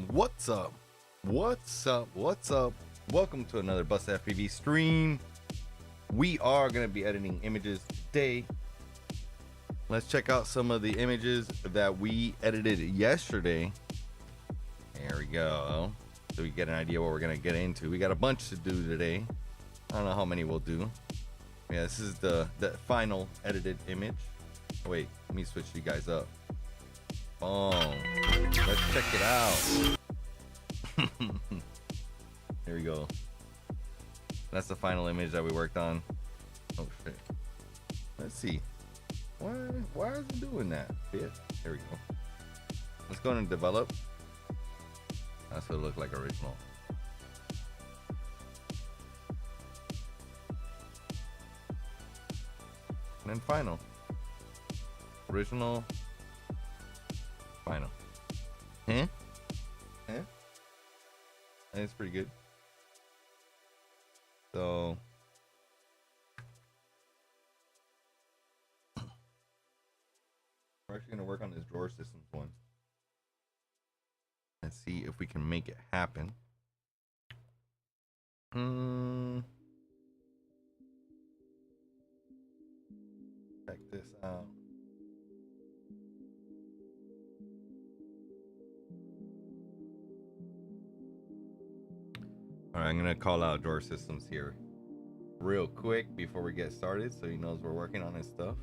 What's up? What's up? What's up? Welcome to another Bust FPV stream. We are going to be editing images today. Let's check out some of the images that we edited yesterday. There we go. So we get an idea what we're going to get into. We got a bunch to do today. I don't know how many we'll do. Yeah, this is the final edited image. Wait, let me switch you guys up. Boom. Let's check it out. There we go. That's the final image that we worked on. Oh shit. Let's see. Why is it doing that? Yeah, there we go. Let's go and develop. That's what it looked like original. And then final. Original. Final. Huh? Huh? That's pretty good. So we're actually gonna work on this drawer systems one. Let's see if we can make it happen. Check this out. All right, I'm gonna call out drawer systems here real quick before we get started so he knows we're working on his stuff.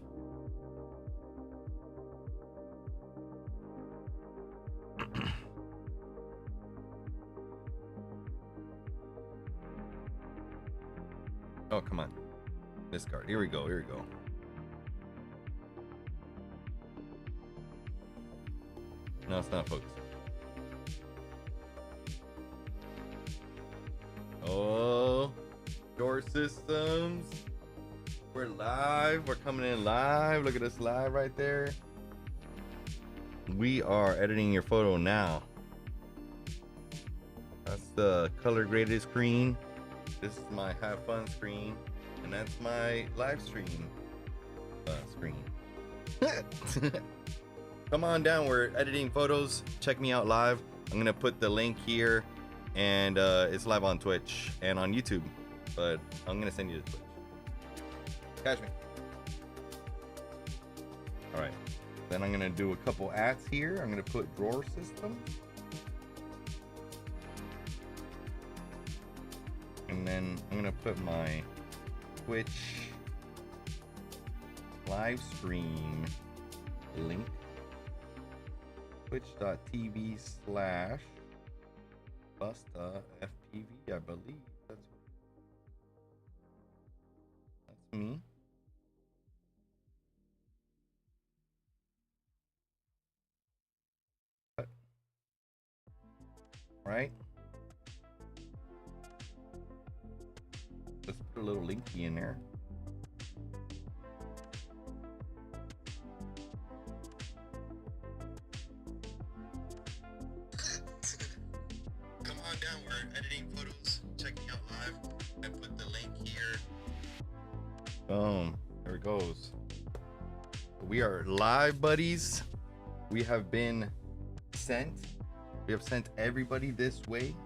Oh, come on. Discard. Here we go. Here we go. No, it's not focused. Oh, door systems. We're live. We're coming in live. Look at us live right there. We are editing your photo now. That's the color graded screen. This is my have fun screen. And that's my live stream screen. Come on down. We're editing photos. Check me out live. I'm going to put the link here. And it's live on Twitch and on YouTube, but I'm gonna send you to Twitch. Catch me. All right. Then I'm gonna do a couple ads here. I'm gonna put drawer system, and then I'm gonna put my Twitch live stream link. Twitch.tv/ Busta FPV, I believe that's me. Right. Let's put a little linky in there. Down, we're editing photos. Check me out live. I put the link here. Boom. There it goes. We are live, buddies. We have been sent. We have sent everybody this way.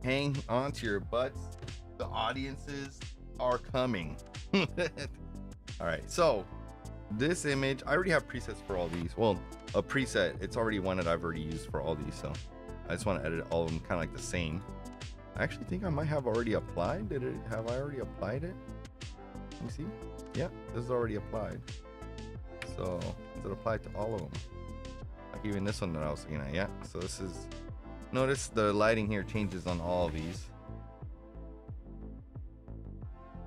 Hang on to your butts. The audiences are coming. All right. So this image, I already have presets for all these. Well, a preset. It's already one that I've already used for all these. So I just want to edit all of them kind of like the same. I actually think I might have already applied. Have I already applied it? Let me see. Yeah, this is already applied. So does it apply to all of them? Like even this one that I was looking at. Yeah. So this is. Notice the lighting here changes on all of these.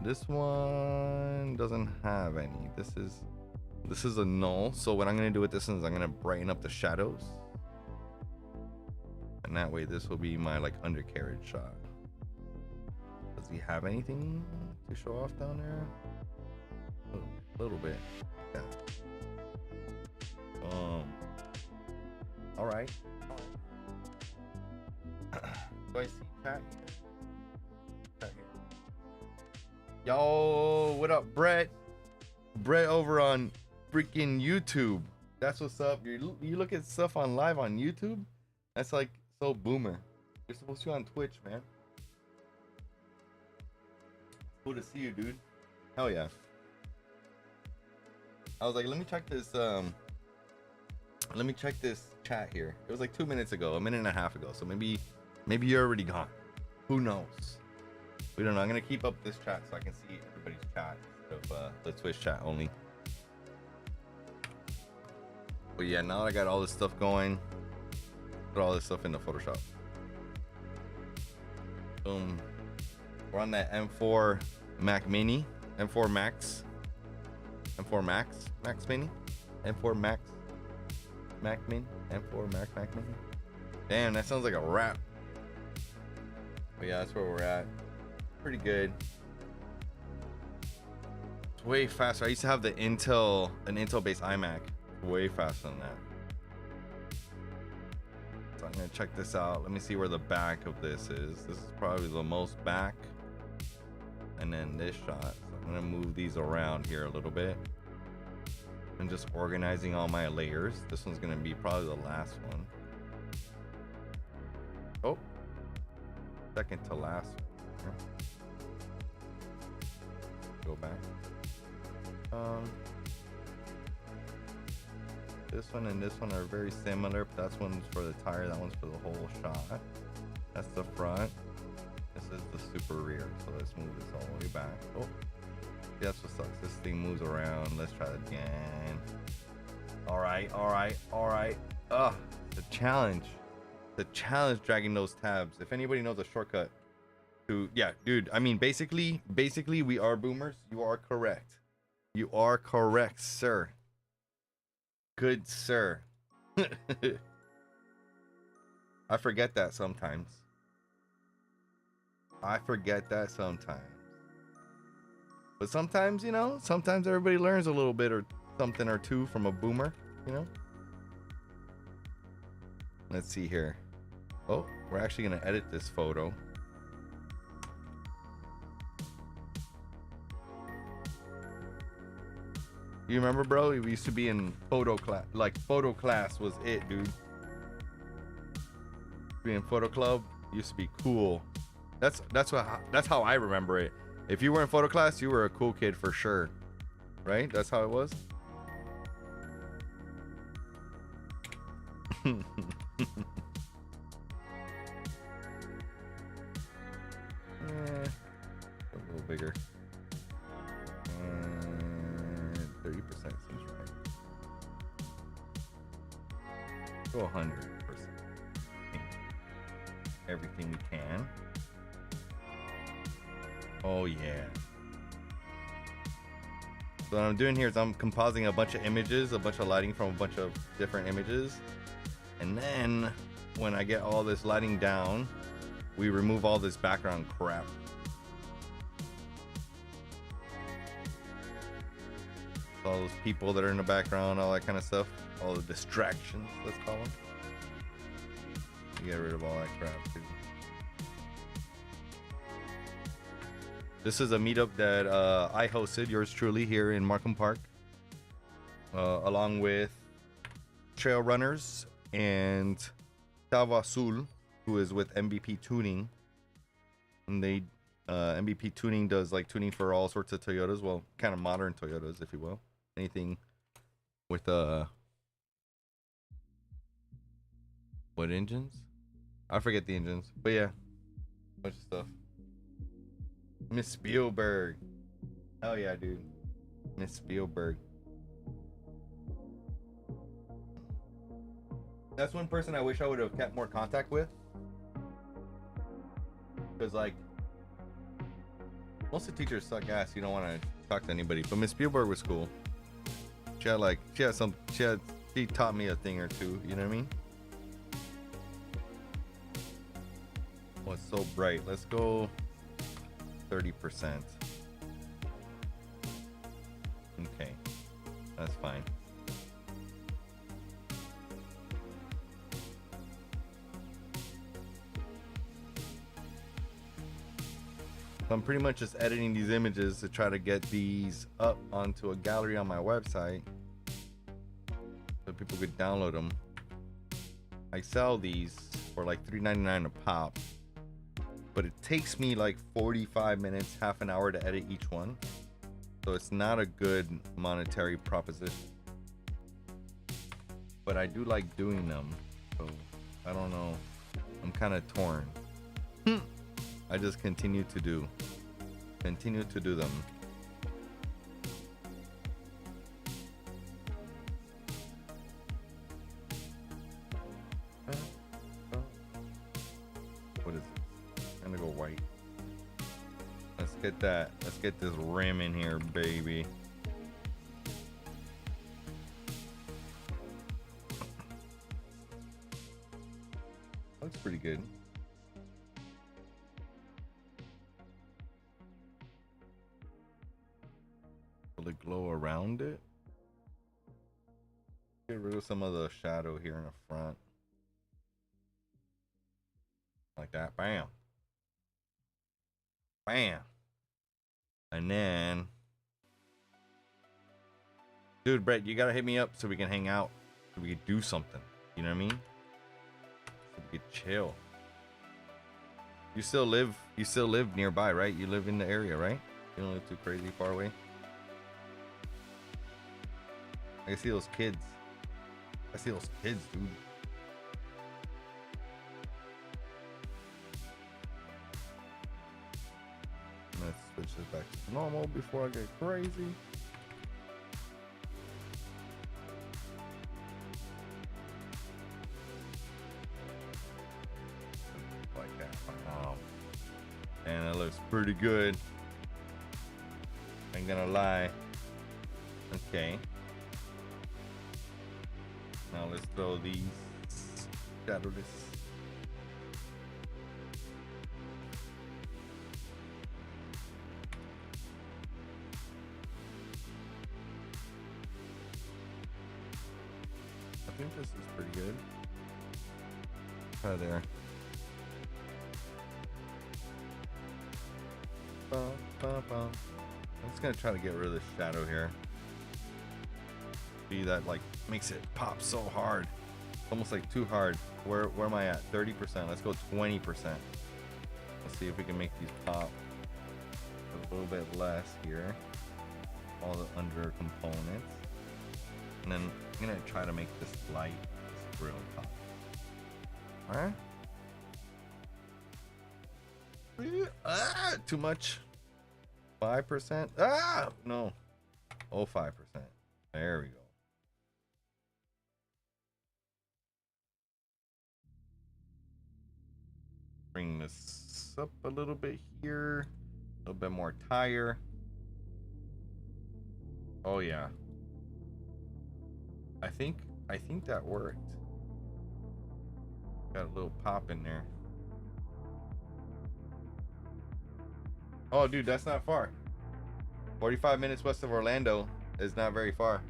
This one doesn't have any. This is a null. So what I'm gonna do with this is I'm gonna brighten up the shadows. And that way this will be my like undercarriage shot. Does he have anything to show off down there? A little bit. Yeah. All right. Do I see chat here? Yo, what up, Brett? Brett over on freaking YouTube. That's what's up. You look at stuff on live on YouTube. That's like so boomer. You're supposed to be on Twitch, man. Cool to see you, dude. Hell yeah. I was like, let me check this. Let me check this chat here. It was like 2 minutes ago, a minute and a half ago. So maybe you're already gone. Who knows? We don't know. I'm gonna keep up this chat so I can see everybody's chat instead of the Twitch chat only. But yeah, now I got all this stuff going. Put all this stuff into Photoshop. Boom. We're on that M4 Mac Mini, M4 Max, M4 Max Mini, M4 Max, Mac Mini, M4 Mac Mini. Damn, that sounds like a rap. But yeah, that's where we're at. Pretty good. It's way faster. I used to have an Intel-based iMac. Way faster than that. So I'm gonna check this out. Let me see where the back of this is. This is probably the most back. And then this shot. So I'm gonna move these around here a little bit. I'm just organizing all my layers. This one's gonna be probably the last one. Oh, second to last one. Go back. This one and this one are very similar, but that's one's for the tire, that one's for the whole shot. That's the front. This is the super rear. So let's move this all the way back. Oh, yeah, that's what sucks. This thing moves around. Let's try it again. All right. Ugh, the challenge. The challenge dragging those tabs. If anybody knows a shortcut to, yeah, dude. I mean, basically, we are boomers. You are correct. You are correct, sir. Good sir. I forget that sometimes. But sometimes, you know, sometimes everybody learns a little bit or something or two from a boomer, you know? Let's see here. Oh, we're actually going to edit this photo. You remember, bro? We used to be in photo class. Like, photo class was it, dude. Being in photo club used to be cool. That's how I remember it. If you were in photo class, you were a cool kid for sure. Right? That's how it was. A little bigger. 30% seems right. Go 100%. Everything we can. Oh yeah. So what I'm doing here is I'm compositing a bunch of images, a bunch of lighting from a bunch of different images. And then when I get all this lighting down, we remove all this background crap. All those people that are in the background, all that kind of stuff, all the distractions, let's call them. You get rid of all that crap too. This is a meetup that I hosted, yours truly, here in Markham Park, along with trail runners and Tavo Azul, who is with MVP Tuning. And they MVP Tuning does like tuning for all sorts of Toyotas, well, kind of modern Toyotas, if you will. Anything with what engines? I forget the engines, but yeah, bunch of stuff. Miss Spielberg, hell yeah, dude. Miss Spielberg. That's one person I wish I would have kept more contact with, because like most of the teachers suck ass. You don't want to talk to anybody, but Miss Spielberg was cool. She taught me a thing or two, you know what I mean? Oh, it's so bright. Let's go 30%. Okay, that's fine. So I'm pretty much just editing these images to try to get these up onto a gallery on my website to could download them. I sell these for like $3.99 a pop, but it takes me like 45 minutes, half an hour to edit each one. So it's not a good monetary proposition. But I do like doing them. So I don't know. I'm kind of torn. I just continue to do them. What is it? I'm gonna go white. Let's get that. Let's get this rim in here, baby. Looks pretty good. Will it glow around it? Get rid of some of the shadow here in the front. Like that. Bam. Bam. And then, dude, Brett, you gotta hit me up so we can hang out, so we can do something. You know what I mean? So we could chill. You still live nearby, right? You live in the area, right? You don't live too crazy far away. I see those kids. Dude. Let's switch this back to normal before I get crazy. Like that. Wow. And it looks pretty good. Ain't gonna lie. Okay. Now let's throw these shadowless. I think this is pretty good. Try there. I'm just gonna try to get rid of the shadow here. See, that like makes it pop so hard. It's almost like too hard. Where am I at? 30%. Let's go 20%. Let's see if we can make these pop a little bit less here. All the under components. And then I'm gonna try to make this light, this real pop. Alright. Too much. 5%. No. Oh, 5%. There we go. Bring this up a little bit here. A little bit more tire. Oh yeah. I think that worked. Got a little pop in there. Oh dude, that's not far. 45 minutes west of Orlando is not very far.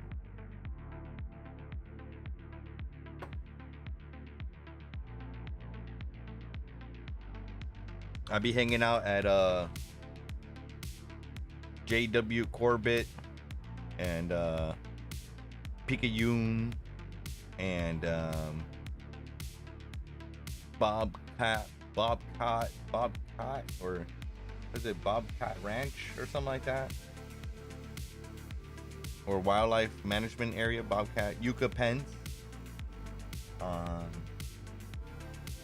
I'll be hanging out at JW Corbett and Picayune and Bobcat, or is it Bobcat Ranch or something like that? Or Wildlife Management Area, Bobcat, Yucca Pens.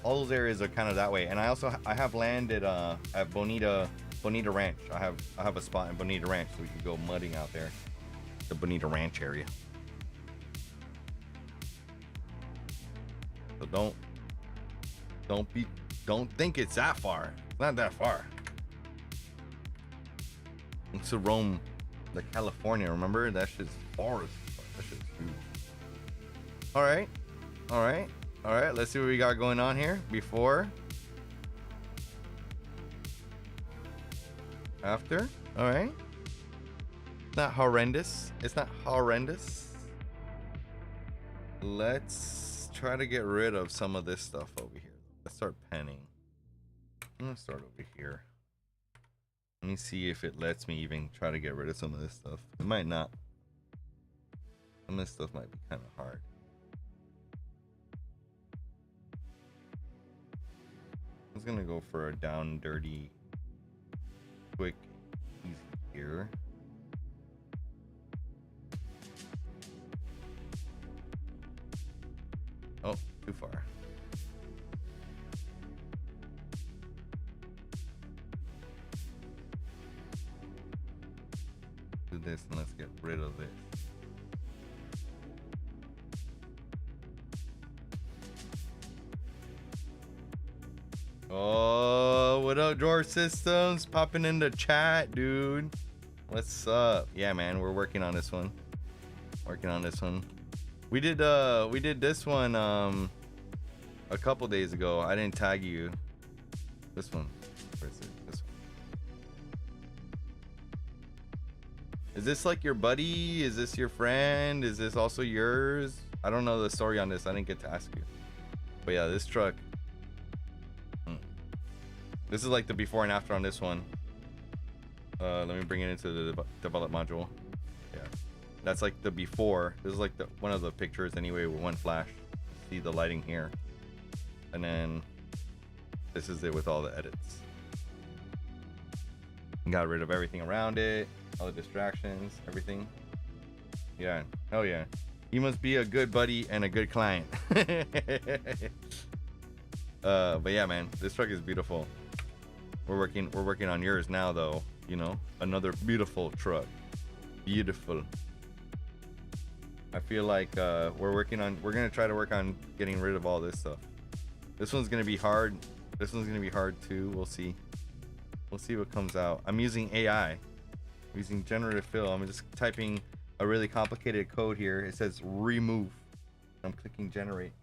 All those areas are kind of that way. And I have land at Bonita Ranch. I have a spot in Bonita Ranch, so we can go mudding out there. The Bonita Ranch area. So don't think it's that far. It's not that far. It's to Rome, like California, remember? That shit's forest. That shit's huge. All right, let's see what we got going on here. Before. After. All right. Not horrendous. It's not horrendous. Let's try to get rid of some of this stuff over here. Let's start penning. I'm gonna start over here. Let me see if it lets me even try to get rid of some of this stuff. It might not. Some of this stuff might be kind of hard. gonna go for a down dirty, quick, easy here. Oh, too far. Do this and let's get rid of this. Oh, what up, Drawer Systems? Popping in the chat, dude. What's up? Yeah, man, we're working on this one. We did this one a couple days ago. I didn't tag you. This one. Where is it? This one. Is this like your buddy? Is this your friend? Is this also yours? I don't know the story on this. I didn't get to ask you. But yeah, this truck. This is like the before and after on this one. Let me bring it into the develop module. Yeah, that's like the before. This is like the one of the pictures anyway with one flash. See the lighting here, and then this is it with all the edits. Got rid of everything around it, all the distractions, everything. Yeah, hell yeah. He must be a good buddy and a good client. But yeah, man, this truck is beautiful. We're working on yours now, though. You know, another beautiful truck. Beautiful. I feel like we're gonna try to work on getting rid of all this stuff. This one's gonna be hard. This one's gonna be hard too. We'll see. We'll see what comes out. I'm using AI. I'm using generative fill. I'm just typing a really complicated code here. It says remove. I'm clicking generate.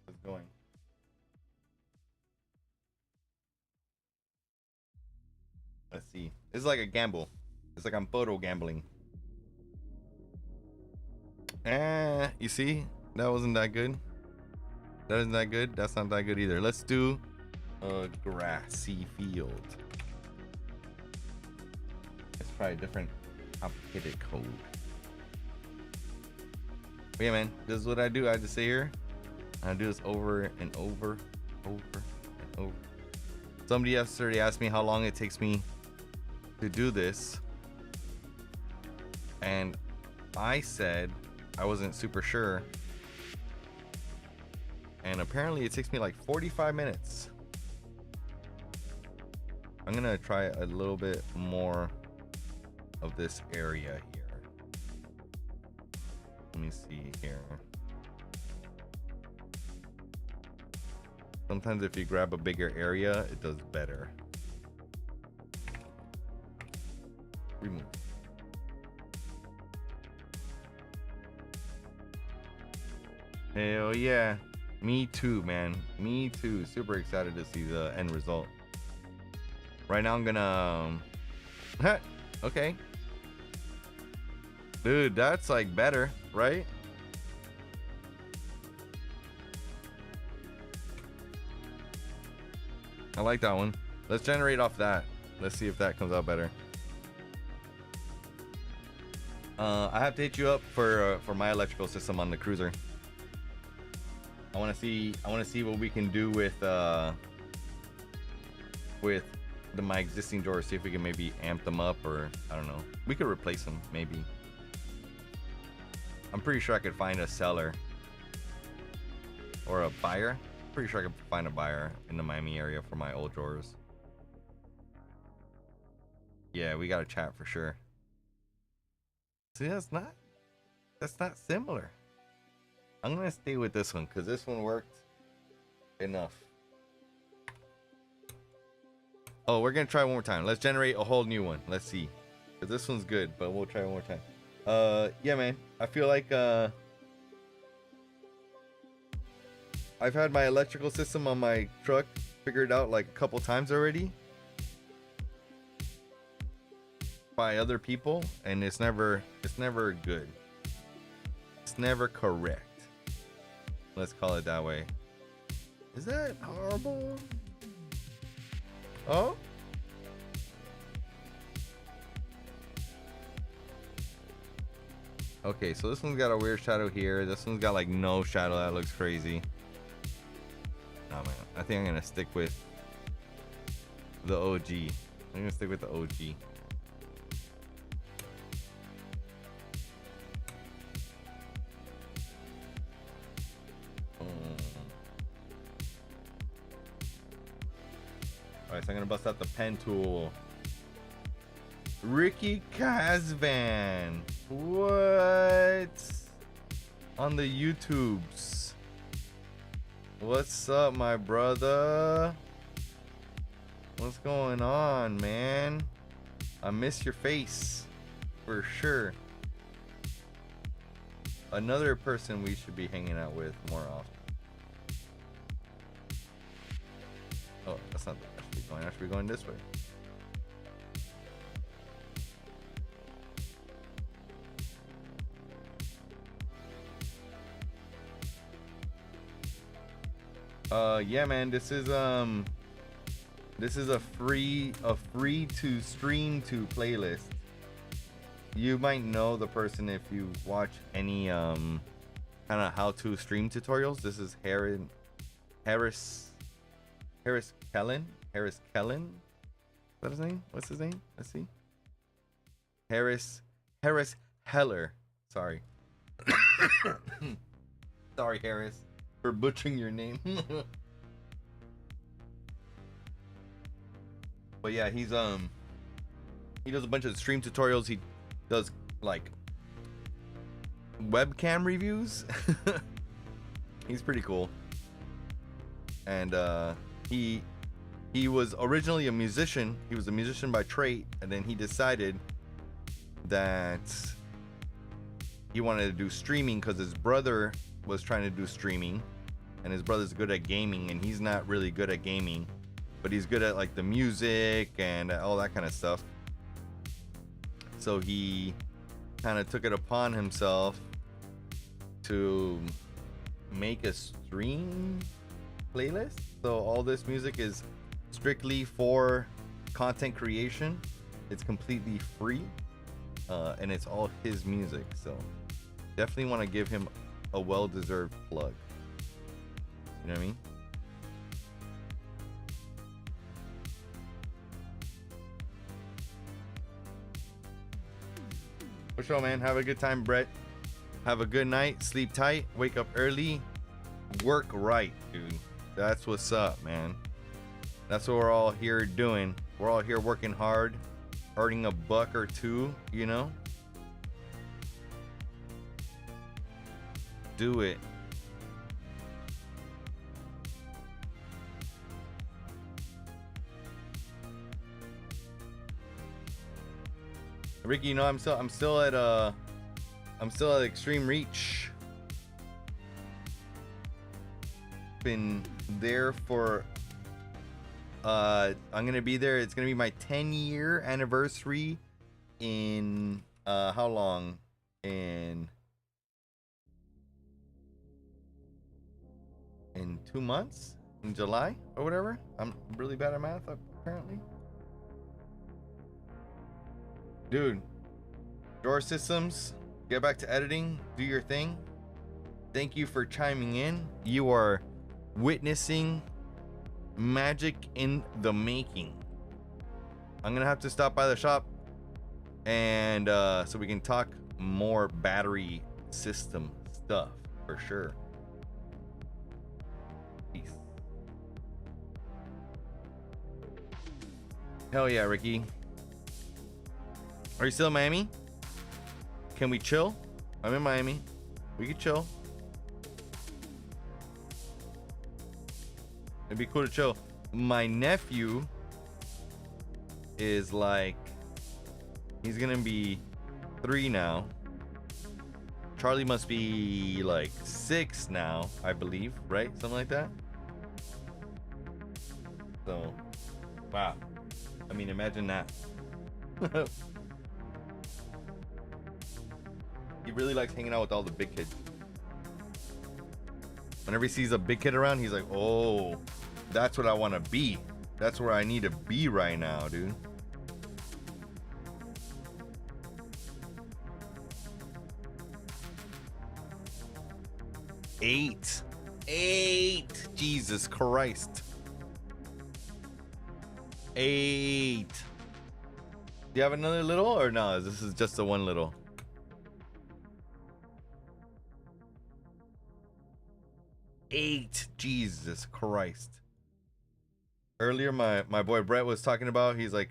It's going. Let's see. This is like a gamble. It's like I'm photo gambling. You see? That wasn't that good. That isn't that good. That's not that good either. Let's do a grassy field. Let's try a different complicated code. But yeah, man. This is what I do. I just sit here. I do this over and over, over and over. Somebody yesterday asked me how long it takes me to do this, and I said I wasn't super sure, and apparently it takes me like 45 minutes. I'm gonna try a little bit more of this area here. Let me see here. Sometimes if you grab a bigger area, it does better. Remove. Hell yeah. Me too, man. Me too. Super excited to see the end result. Right now I'm gonna okay. Dude, that's like better, right? I like that one. Let's generate off that. Let's see if that comes out better. I have to hit you up for my electrical system on the cruiser. I want to see what we can do with my existing drawers. See if we can maybe amp them up, or I don't know. We could replace them maybe. I'm pretty sure I could find a seller or a buyer. Pretty sure I could find a buyer in the Miami area for my old drawers. Yeah, we got to chat for sure. See, that's not similar. I'm gonna stay with this one because this one worked enough. Oh, we're gonna try one more time. Let's generate a whole new one. Let's see, because this one's good, but we'll try one more time. Yeah, man, I feel like I've had my electrical system on my truck figured out like a couple times already by other people, and it's never good. It's never correct. Let's call it that way. Is that horrible? Oh? Okay, so this one's got a weird shadow here. This one's got like no shadow. That looks crazy. man, I think I'm gonna stick with the OG. I'm gonna stick with the OG. Alright, so I'm gonna bust out the pen tool. Ricky Kazvan. What? On the YouTubes. What's up, my brother? What's going on, man? I miss your face. For sure. Another person we should be hanging out with more often. Oh, that's not the way. I should be going this way. Yeah, man, this is a free to stream to playlist. You might know the person if you watch any kind of how to stream tutorials. This is Harris Kellen. Is that his name? What's his name? Let's see. Harris Heller. Sorry. Sorry, Harris, for butchering your name. But yeah, he does a bunch of stream tutorials. He does like webcam reviews. He's pretty cool. And he was originally a musician. He was a musician by trade, and then he decided that he wanted to do streaming because his brother was trying to do streaming, and his brother's good at gaming, and he's not really good at gaming, but he's good at like the music and all that kind of stuff. So he kind of took it upon himself to make a stream playlist. So all this music is strictly for content creation. It's completely free, and it's all his music. So definitely want to give him a well-deserved plug. You know what I mean? For sure, man. Have a good time, Brett. Have a good night. Sleep tight. Wake up early. Work right, dude. That's what's up, man. That's what we're all here doing. We're all here working hard, earning a buck or two, you know? Do it. Ricky, you know, I'm still at Extreme Reach. Been there for I'm gonna be there. It's gonna be my 10-year anniversary in how long? In 2 months? In July or whatever? I'm really bad at math apparently. Dude, Drawer Systems, get back to editing, do your thing. Thank you for chiming in. You are witnessing magic in the making. I'm gonna have to stop by the shop and so we can talk more battery system stuff for sure. Peace. Hell yeah, Ricky. Are you still in Miami? Can we chill? I'm in Miami. We could chill. It'd be cool to chill. My nephew is like, he's gonna be 3 now. Charlie must be like 6 now, I believe, right? Something like that. So, wow. I mean, imagine that. He really likes hanging out with all the big kids. Whenever he sees a big kid around, he's like, oh, that's what I want to be. That's where I need to be right now, dude. Eight. 8. Jesus Christ. 8. Do you have another little or no? This is just the one little. 8. Jesus Christ. Earlier, my boy Brett was talking about. He was like,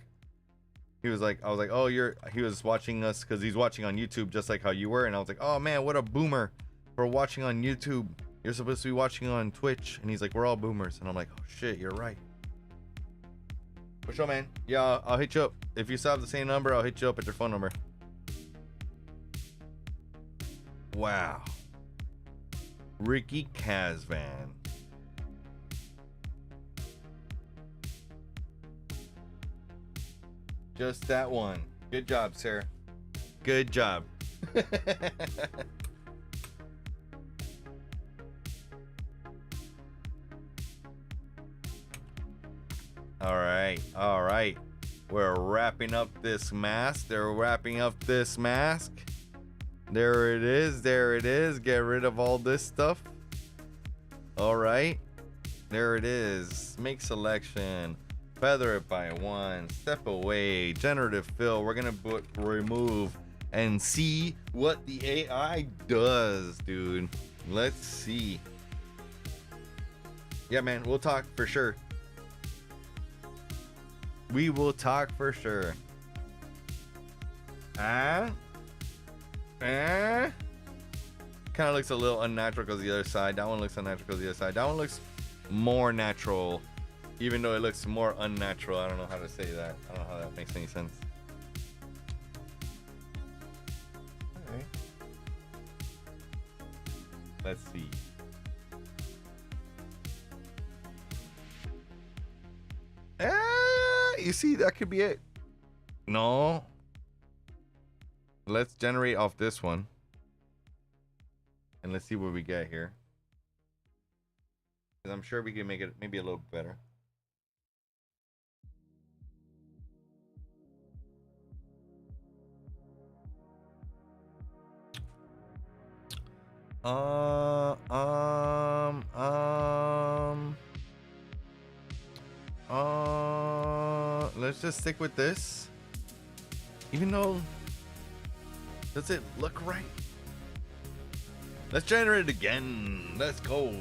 I was like, oh, he was watching us because he's watching on YouTube just like how you were, and I was like, oh man, what a boomer for watching on YouTube. You're supposed to be watching on Twitch, and he's like, we're all boomers, and I'm like, oh shit, you're right. For sure, man. Yeah, I'll hit you up if you still have the same number. I'll hit you up at your phone number. Wow. Ricky Kazvan. Just that one. Good job, sir. Good job. All right. We're wrapping up this mask. They're wrapping up this mask. There it is. Get rid of all this stuff. All right. There it is. Make selection. Feather it by 1. Step away. Generative fill. We're gonna put remove and see what the AI does, dude. Let's see. Yeah, man. We'll talk for sure. We will talk for sure. Kind of looks a little unnatural because the other side. That one looks unnatural because the other side. That one looks more natural, even though it looks more unnatural. I don't know how to say that. I don't know how that makes any sense. All right. Let's see. You see, that could be it. No. Let's generate off this one. And let's see what we get here. Because I'm sure we can make it maybe a little better. Let's just stick with this. Even though, does it look right? Let's generate it again. Let's go.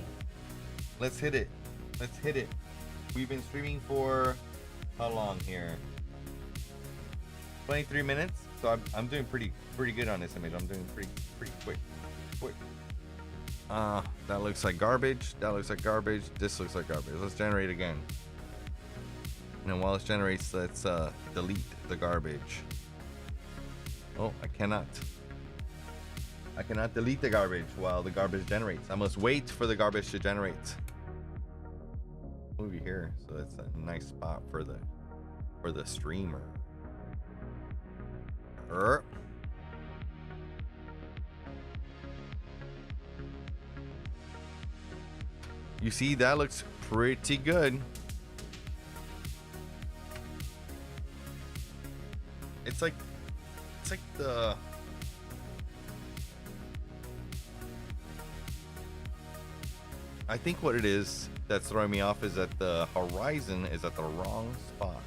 Let's hit it. We've been streaming for how long here? 23 minutes. So I'm doing pretty good on this image. I'm doing pretty quick. That looks like garbage. This looks like garbage. Let's generate again. And then while it generates, let's delete the garbage. Oh, I cannot delete the garbage while the garbage generates. I must wait for the garbage to generate. Move you here, so that's a nice spot for the streamer. You see, that looks pretty good. It's like the I think what it is that's throwing me off is that the horizon is at the wrong spot.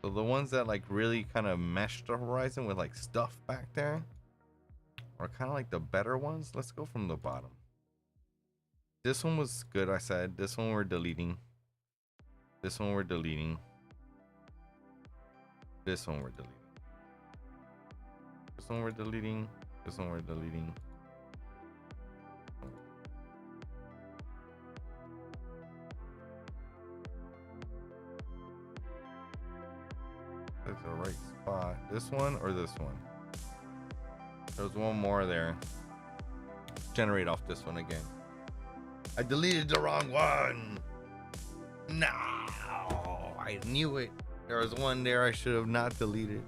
So the ones that like really kind of mesh the horizon with like stuff back there are kind of like the better ones. Let's go from the bottom. This one was good, I said. This one we're deleting. This one we're deleting. This one we're deleting. This one we're deleting. This one we're deleting. That's the right spot. This one or this one? There's one more there. Generate off this one again. I deleted the wrong one. No, I knew it. There was one there I should have not deleted.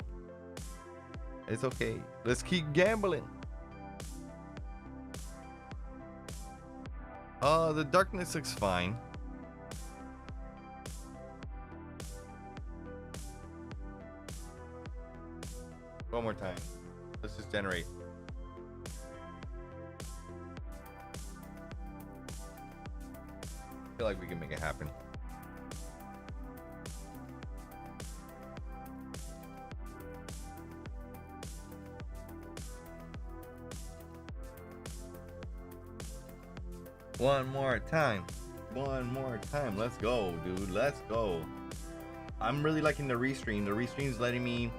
It's okay. Let's keep gambling. The darkness looks fine. One more time. Let's just generate. I feel like we can make it happen. One more time. One more time. Let's go, dude. Let's go. I'm really liking the restream. The restream's letting me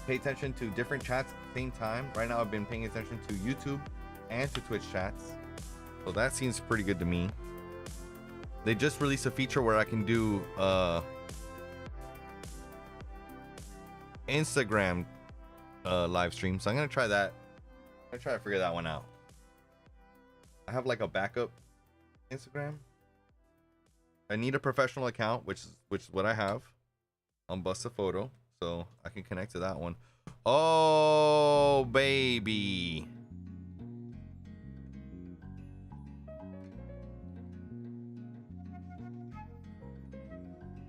pay attention to different chats at the same time. Right now I've been paying attention to YouTube and to Twitch chats. So that seems pretty good to me. They just released a feature where I can do Instagram live stream. So I'm gonna try that. I'm gonna try to figure that one out. I have like a backup Instagram. I need a professional account, which is what I have on Bust a Photo, so I can connect to that one. Oh baby,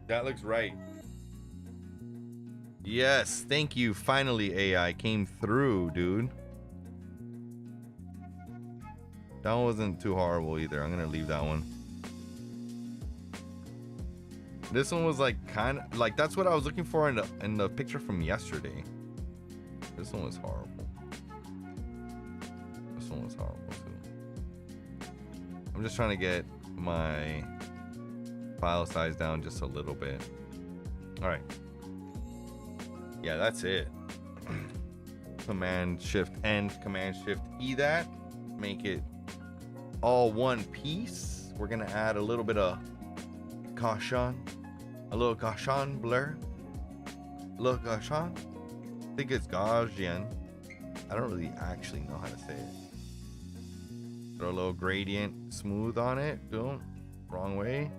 that looks right. Yes, thank you. Finally, AI came through, dude. That one wasn't too horrible either. I'm gonna leave that one. This one was like kind of like, that's what I was looking for in the picture from yesterday. This one was horrible. This one was horrible too. I'm just trying to get my file size down just a little bit. All right. Yeah, that's it. Command Shift N, Command Shift E that. Make it all one piece. We're gonna add a little bit of caution. A little caution blur. A little caution. I think it's Gaussian. I don't really actually know how to say it. Throw a little gradient smooth on it. Boom. Wrong way.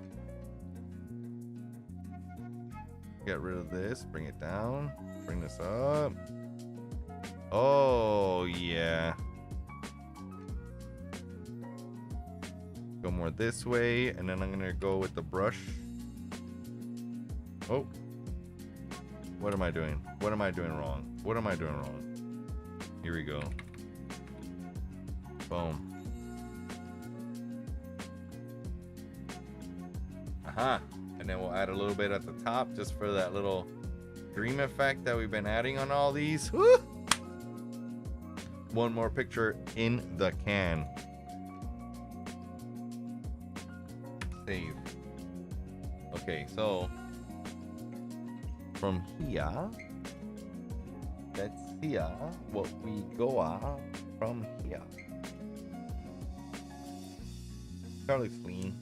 Get rid of this. Bring it down. Bring this up. Oh, yeah. Go more this way. And then I'm going to go with the brush. Oh, what am I doing? What am I doing wrong? What am I doing wrong? Here we go. Boom. Aha. And then we'll add a little bit at the top just for that little dream effect that we've been adding on all these. Woo! One more picture in the can. Save. Okay, so from here, let's see what we go from here. That looks clean.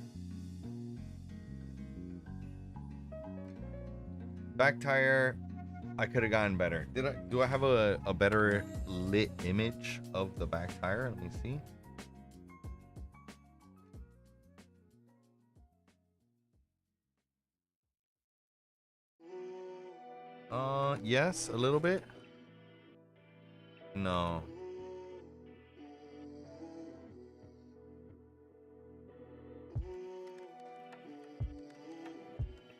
Back tire, I could have gotten better. Do I have a better lit image of the back tire? Let me see. Yes, a little bit. No.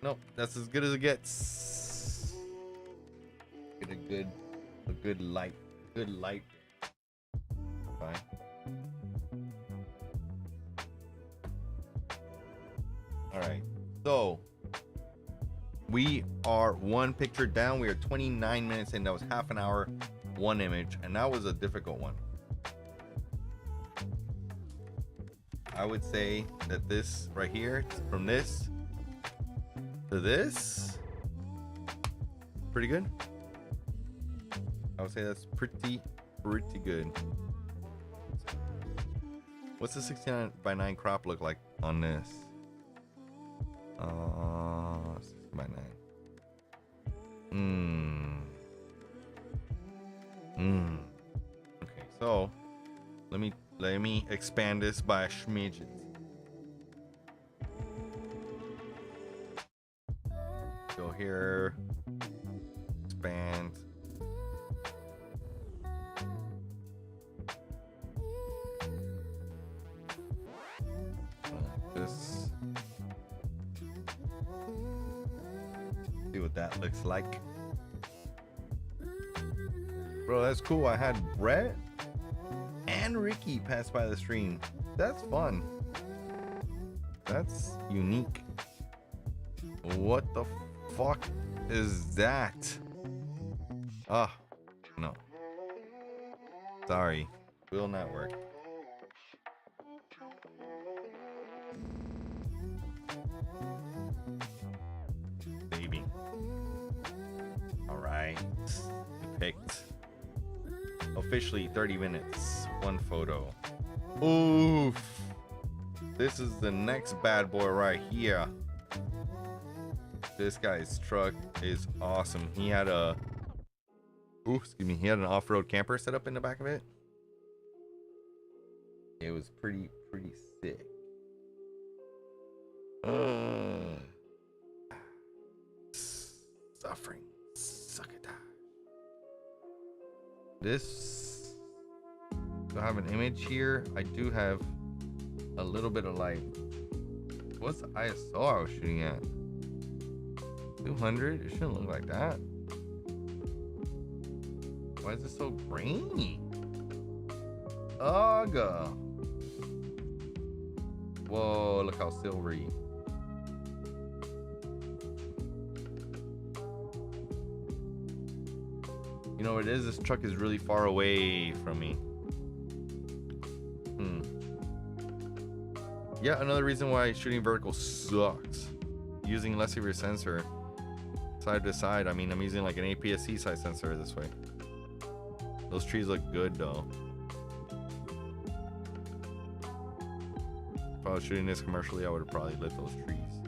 Nope, that's as good as it gets. Get a good light. Fine. All right, so we are one picture down. We are 29 minutes in. That was half an hour, one image, and that was a difficult one. I would say that this right here, from this to this, pretty good. I would say that's pretty good. What's the 69:9 crop look like on this? 69:9. Okay, so let me expand this by a smidgen. Go here, expand. This. See what that looks like. Bro, that's cool. I had Brett and Ricky pass by the stream. That's fun. That's unique. What the fuck is that? Ah, no. Sorry. Will not work. Baby. Alright. Picked. Officially 30 minutes. One photo. Oof. This is the next bad boy right here. This guy's truck is awesome. He had a... Ooh, excuse me. He had an off-road camper set up in the back of it. It was pretty sick. Suffering. Succotash. This... Do I have an image here? I do have a little bit of light. What's the ISO I was shooting at? 200? It shouldn't look like that. Why is it so grainy? Ugh. Whoa, look how silvery. You know what it is? This truck is really far away from me. Yeah, another reason why shooting vertical sucks. Using less of your sensor side to side. I mean, I'm using like an APS-C size sensor this way. Those trees look good though. If I was shooting this commercially, I would have probably lit those trees.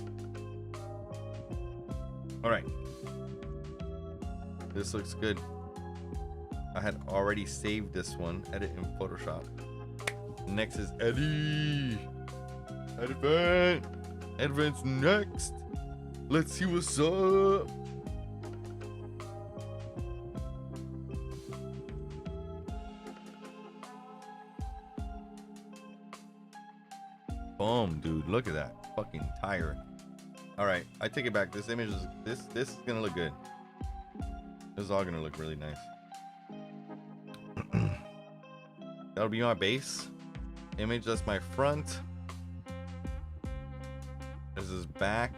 All right. This looks good. I had already saved this one. Edit in Photoshop. Next is Eddie. Advent. Advent's next. Let's see what's up. Boom, dude. Look at that fucking tire. All right, I take it back. This image is this is gonna look good. This is all gonna look really nice. That'll be my base image. That's my front. This is back.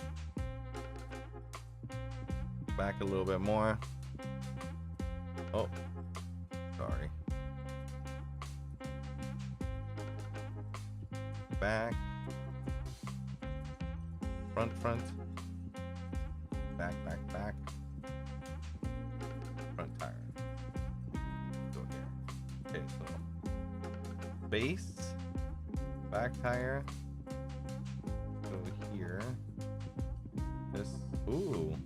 Back a little bit more. Oh, sorry. Back. Front. Back. Front tire. Go here. Okay, so base, back tire. Go here. This. Ooh.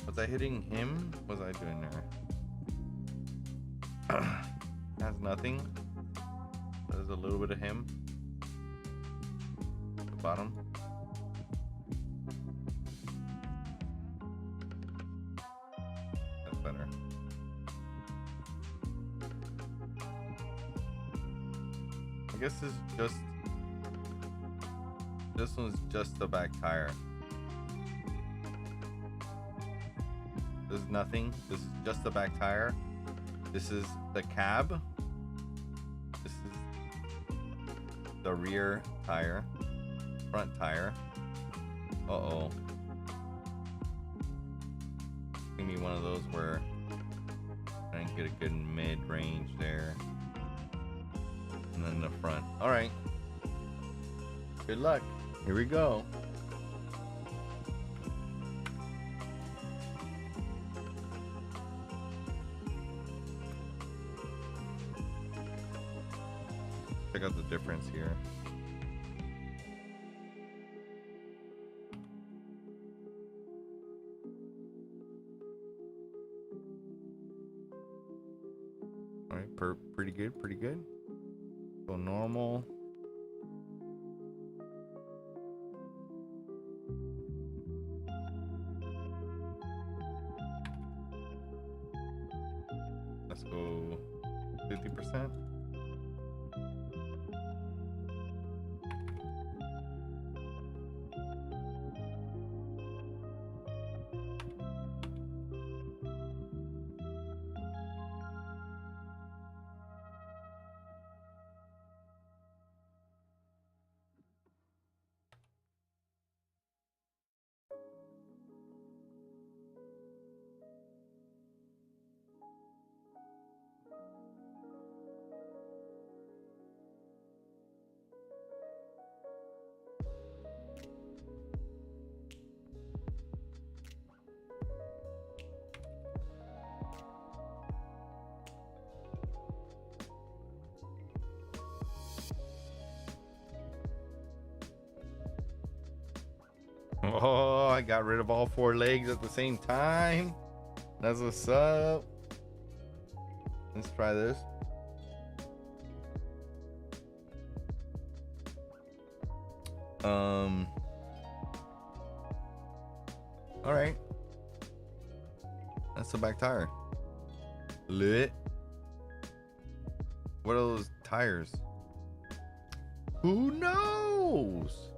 Was I hitting him? What was I doing there? Has nothing. There's a little bit of him. The bottom. That's better. I guess this one's just the back tire. There's nothing. This is just the back tire. This is the cab. This is the rear tire. Front tire. Uh-oh. Give me one of those where I didn't get a good mid-range there. And then the front. All right. Good luck. Here we go. Check out the difference here. All right, pretty good. Go normal. Let's go 50%. Oh, I got rid of all 4 legs at the same time. That's what's up. Let's try this. All right. That's the back tire. Lit. What are those tires? Who knows?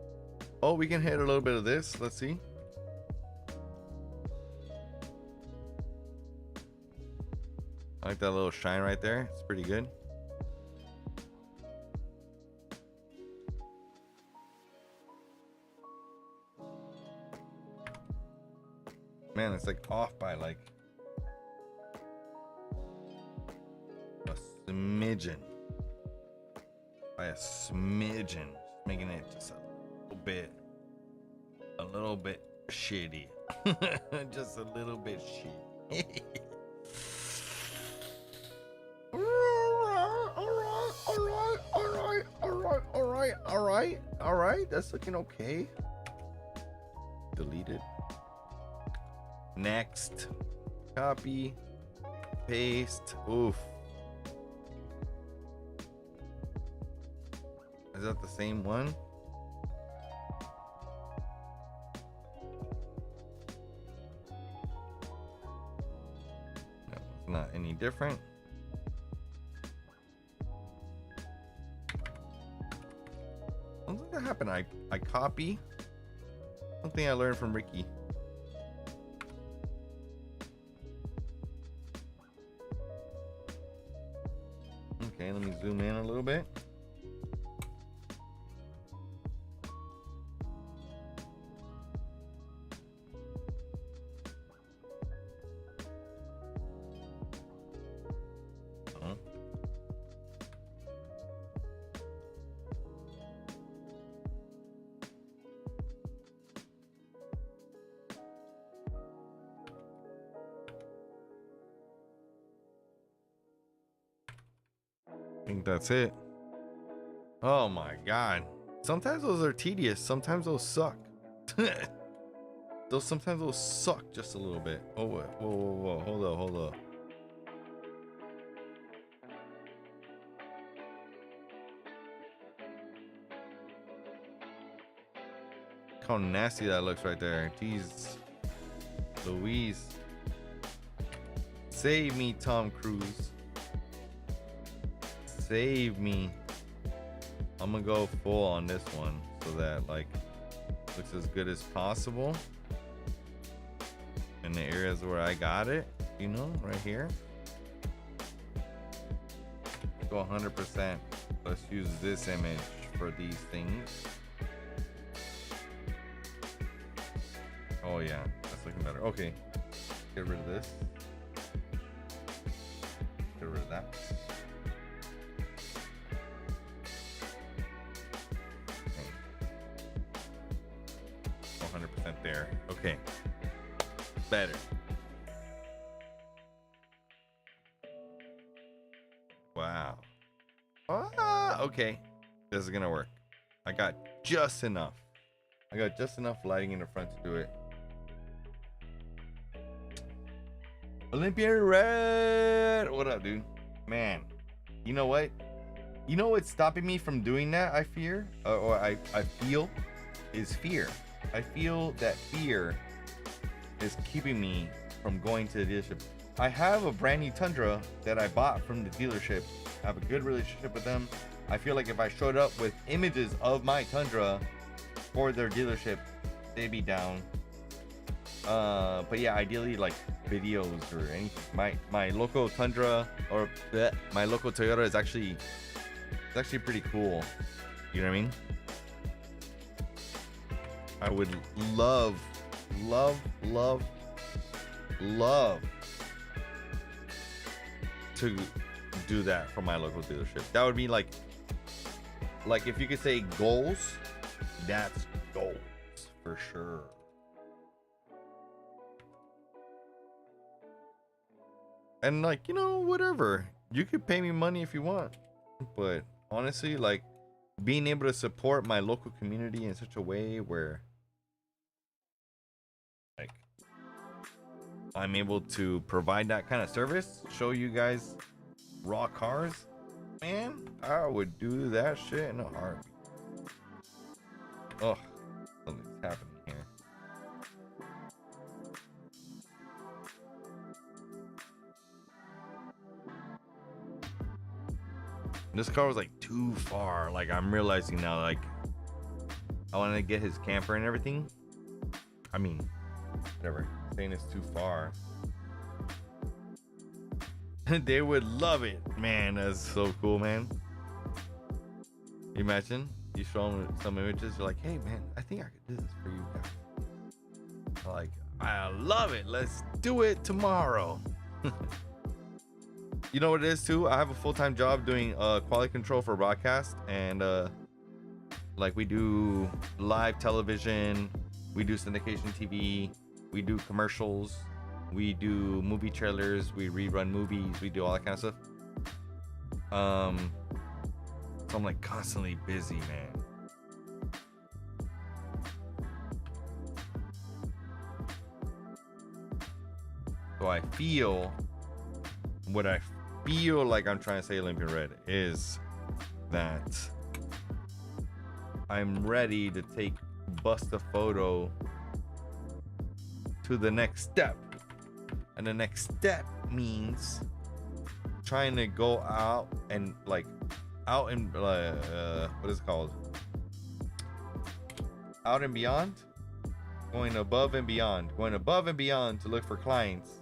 Oh, we can hit a little bit of this. Let's see. I like that little shine right there. It's pretty good. Man, it's like off by like a smidgen. By a smidgen. Making it just a little bit shitty. Just a little bit shitty. All right. That's looking okay. Deleted. Next. Copy. Paste. Oof. Is that the same one? No, it's not any different. Something that happened. I copy something I learned from Ricky. Okay, let me zoom in a little bit. I think that's it. Oh my god. Sometimes those are tedious. Sometimes those suck. Sometimes those suck just a little bit. Oh, whoa. Hold up. Look how nasty that looks right there. Jeez. Louise. Save me, Tom Cruise. Save me. I'm gonna go full on this one so that like looks as good as possible in the areas where I got it, you know, right here. Go 100%. Let's use this image for these things. Oh yeah, that's looking better. Okay, get rid of this. Get rid of that. 100% there. Okay. Better. Wow. Okay. This is gonna work. I got just enough. I got just enough lighting in the front to do it. Olympia Red. What up, dude? Man, you know what? You know what's stopping me from doing that, I fear? Or I feel? Is fear. I feel that fear is keeping me from going to the dealership. I have a brand new Tundra that I bought from the dealership. I have a good relationship with them. I feel like if I showed up with images of my Tundra for their dealership, they'd be down. But yeah, ideally like videos or anything. My local Tundra or my local Toyota is actually pretty cool. You know what I mean? I would love to do that for my local dealership. That would be like if you could say goals, that's goals for sure. And like, you know, whatever, you could pay me money if you want, but honestly, like being able to support my local community in such a way where I'm able to provide that kind of service, show you guys raw cars, man, I would do that shit in a heartbeat. Oh, something's happening here. This car was like too far. Like, I'm realizing now, like, I want to get his camper and everything. I mean, whatever. Saying it's too far. They would love it, man. That's so cool, man. Imagine you show them some images. You're like, hey, man, I think I could do this for you guys. Like, I love it. Let's do it tomorrow. You know what it is too? I have a full-time job doing quality control for broadcast, and like, we do live television, we do syndication TV, we do commercials, we do movie trailers, we rerun movies, we do all that kind of stuff. So I'm like constantly busy, man. So I feel what I feel like I'm trying to say, Olympian Red, is that I'm ready to take Bust a Photo to the next step. And the next step means trying to go out and like out and what is it called? Out and beyond? Going above and beyond. Going above and beyond to look for clients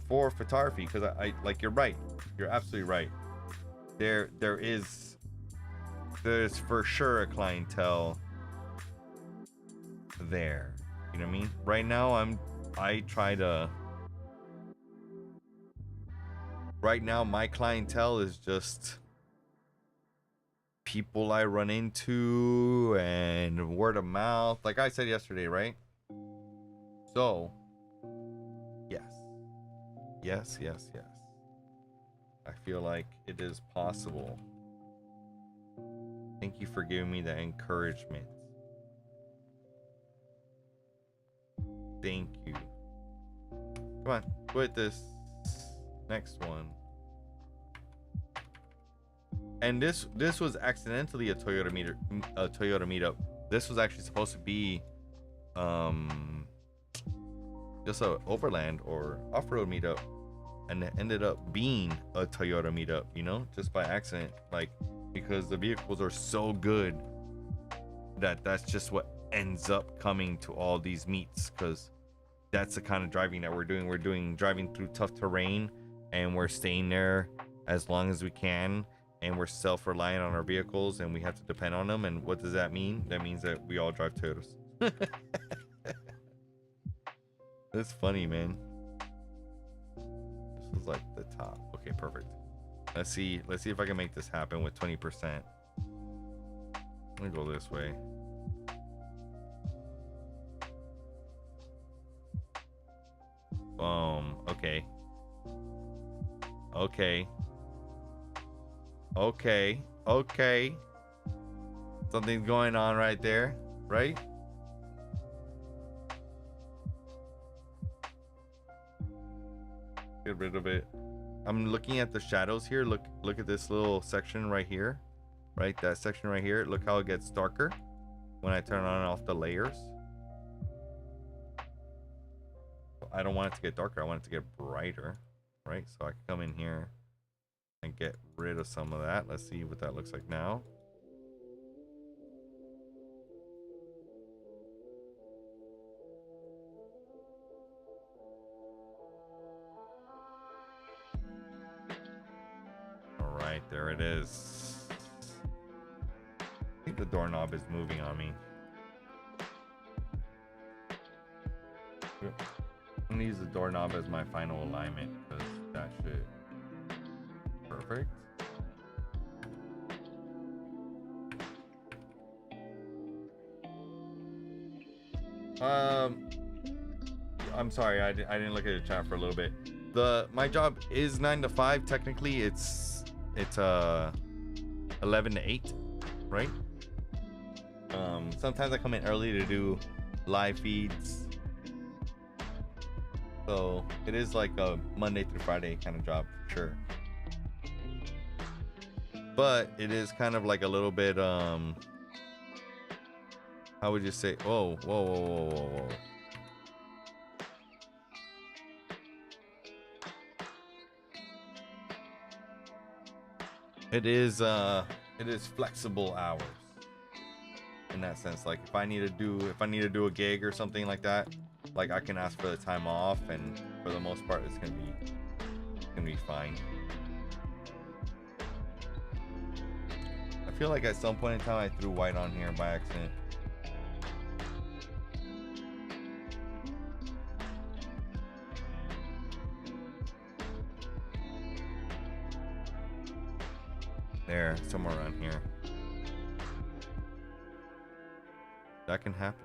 for photography, because I like, you're right. You're absolutely right. There's for sure a clientele there. You know what I mean? Right now right now my clientele is just people I run into and word of mouth, like I said yesterday, right? So yes, I feel like it is possible. Thank you for giving me the encouragement. Thank you. Come on, put this next one. And this was accidentally a Toyota meetup. This was actually supposed to be just a overland or off-road meetup, and it ended up being a Toyota meetup, you know, just by accident, like, because the vehicles are so good that that's just what ends up coming to all these meets, because that's the kind of driving that we're doing. We're doing driving through tough terrain, and we're staying there as long as we can, and we're self-reliant on our vehicles, and we have to depend on them. And what does that mean? That means that we all drive Toyotas. That's funny, man. This was like the top. Okay, perfect. Let's see if I can make this happen with 20%. Let me go this way. Boom. Okay. Something's going on right there, right? Get rid of it. I'm looking at the shadows here. Look at this little section right here, right? That section right here. Look how it gets darker when I turn on and off the layers. I don't want it to get darker. I want it to get brighter, right? So I can come in here and get rid of some of that. Let's see what that looks like now. All right, there it is. I think the doorknob is moving on me. I'm gonna use the doorknob as my final alignment, because that shit. Perfect. I'm sorry, I didn't look at the chat for a little bit. My job is 9 to 5. Technically, it's 11 to 8, right? Sometimes I come in early to do live feeds. So it is like a Monday through Friday kind of job, for sure. But it is kind of like a little bit, how would you say? Whoa, whoa, whoa, whoa, whoa, whoa. It is flexible hours in that sense. Like if I need to do a gig or something like that, like I can ask for the time off, and for the most part it's gonna be fine. I feel like at some point in time I threw white on here by accident. There, somewhere around here. That can happen.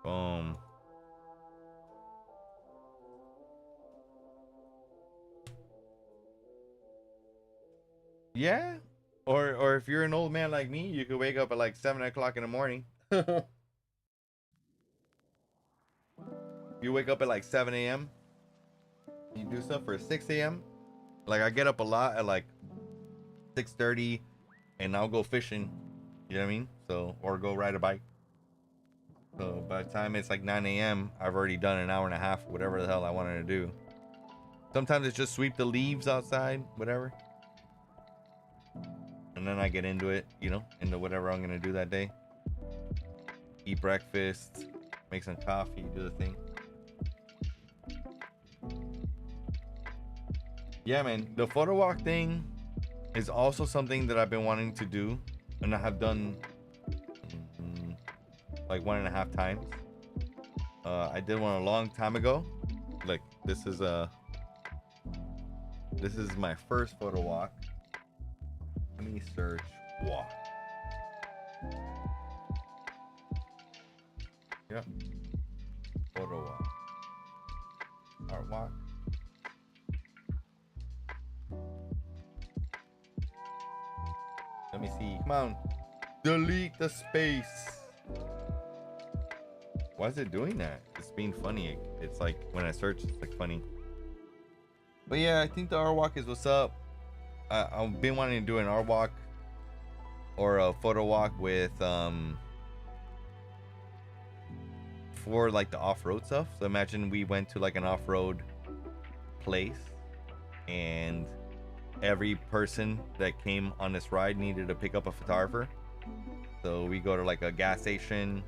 Boom. Yeah. Or if you're an old man like me, you could wake up at like 7 o'clock in the morning. You wake up at like 7 a.m. You do stuff for 6 a.m. Like I get up a lot at like 6:30 and I'll go fishing. You know what I mean? So, or go ride a bike. So by the time it's like 9 a.m., I've already done an hour and a half, whatever the hell I wanted to do. Sometimes it's just sweep the leaves outside, whatever. And then I get into it, you know, into whatever I'm gonna do that day. Eat breakfast, make some coffee, do the thing. Yeah, man, the photo walk thing is also something that I've been wanting to do, and I have done like 1.5 times. I did one a long time ago. Like this is my first photo walk. Let me search walk. Yep. Photo walk. Art walk. Let me see. Come on. Delete the space. Why is it doing that? It's being funny. It's like when I search, it's like funny. But yeah, I think the art walk is what's up. I've been wanting to do an art walk or a photo walk with for like the off-road stuff. So imagine we went to like an off-road place and every person that came on this ride needed to pick up a photographer. So we go to like a gas station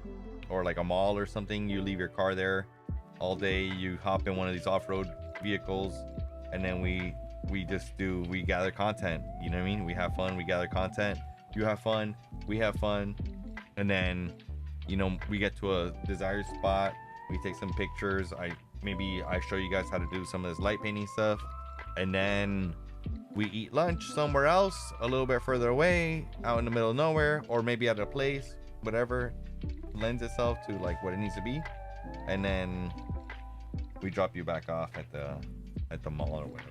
or like a mall or something. You leave your car there all day, you hop in one of these off-road vehicles, and then we gather content. You know what I mean? We have fun, we gather content, you have fun, we have fun, and then, you know, we get to a desired spot, we take some pictures, I show you guys how to do some of this light painting stuff, and then we eat lunch somewhere else a little bit further away, out in the middle of nowhere, or maybe at a place, whatever lends itself to like what it needs to be, and then we drop you back off at the mall or whatever.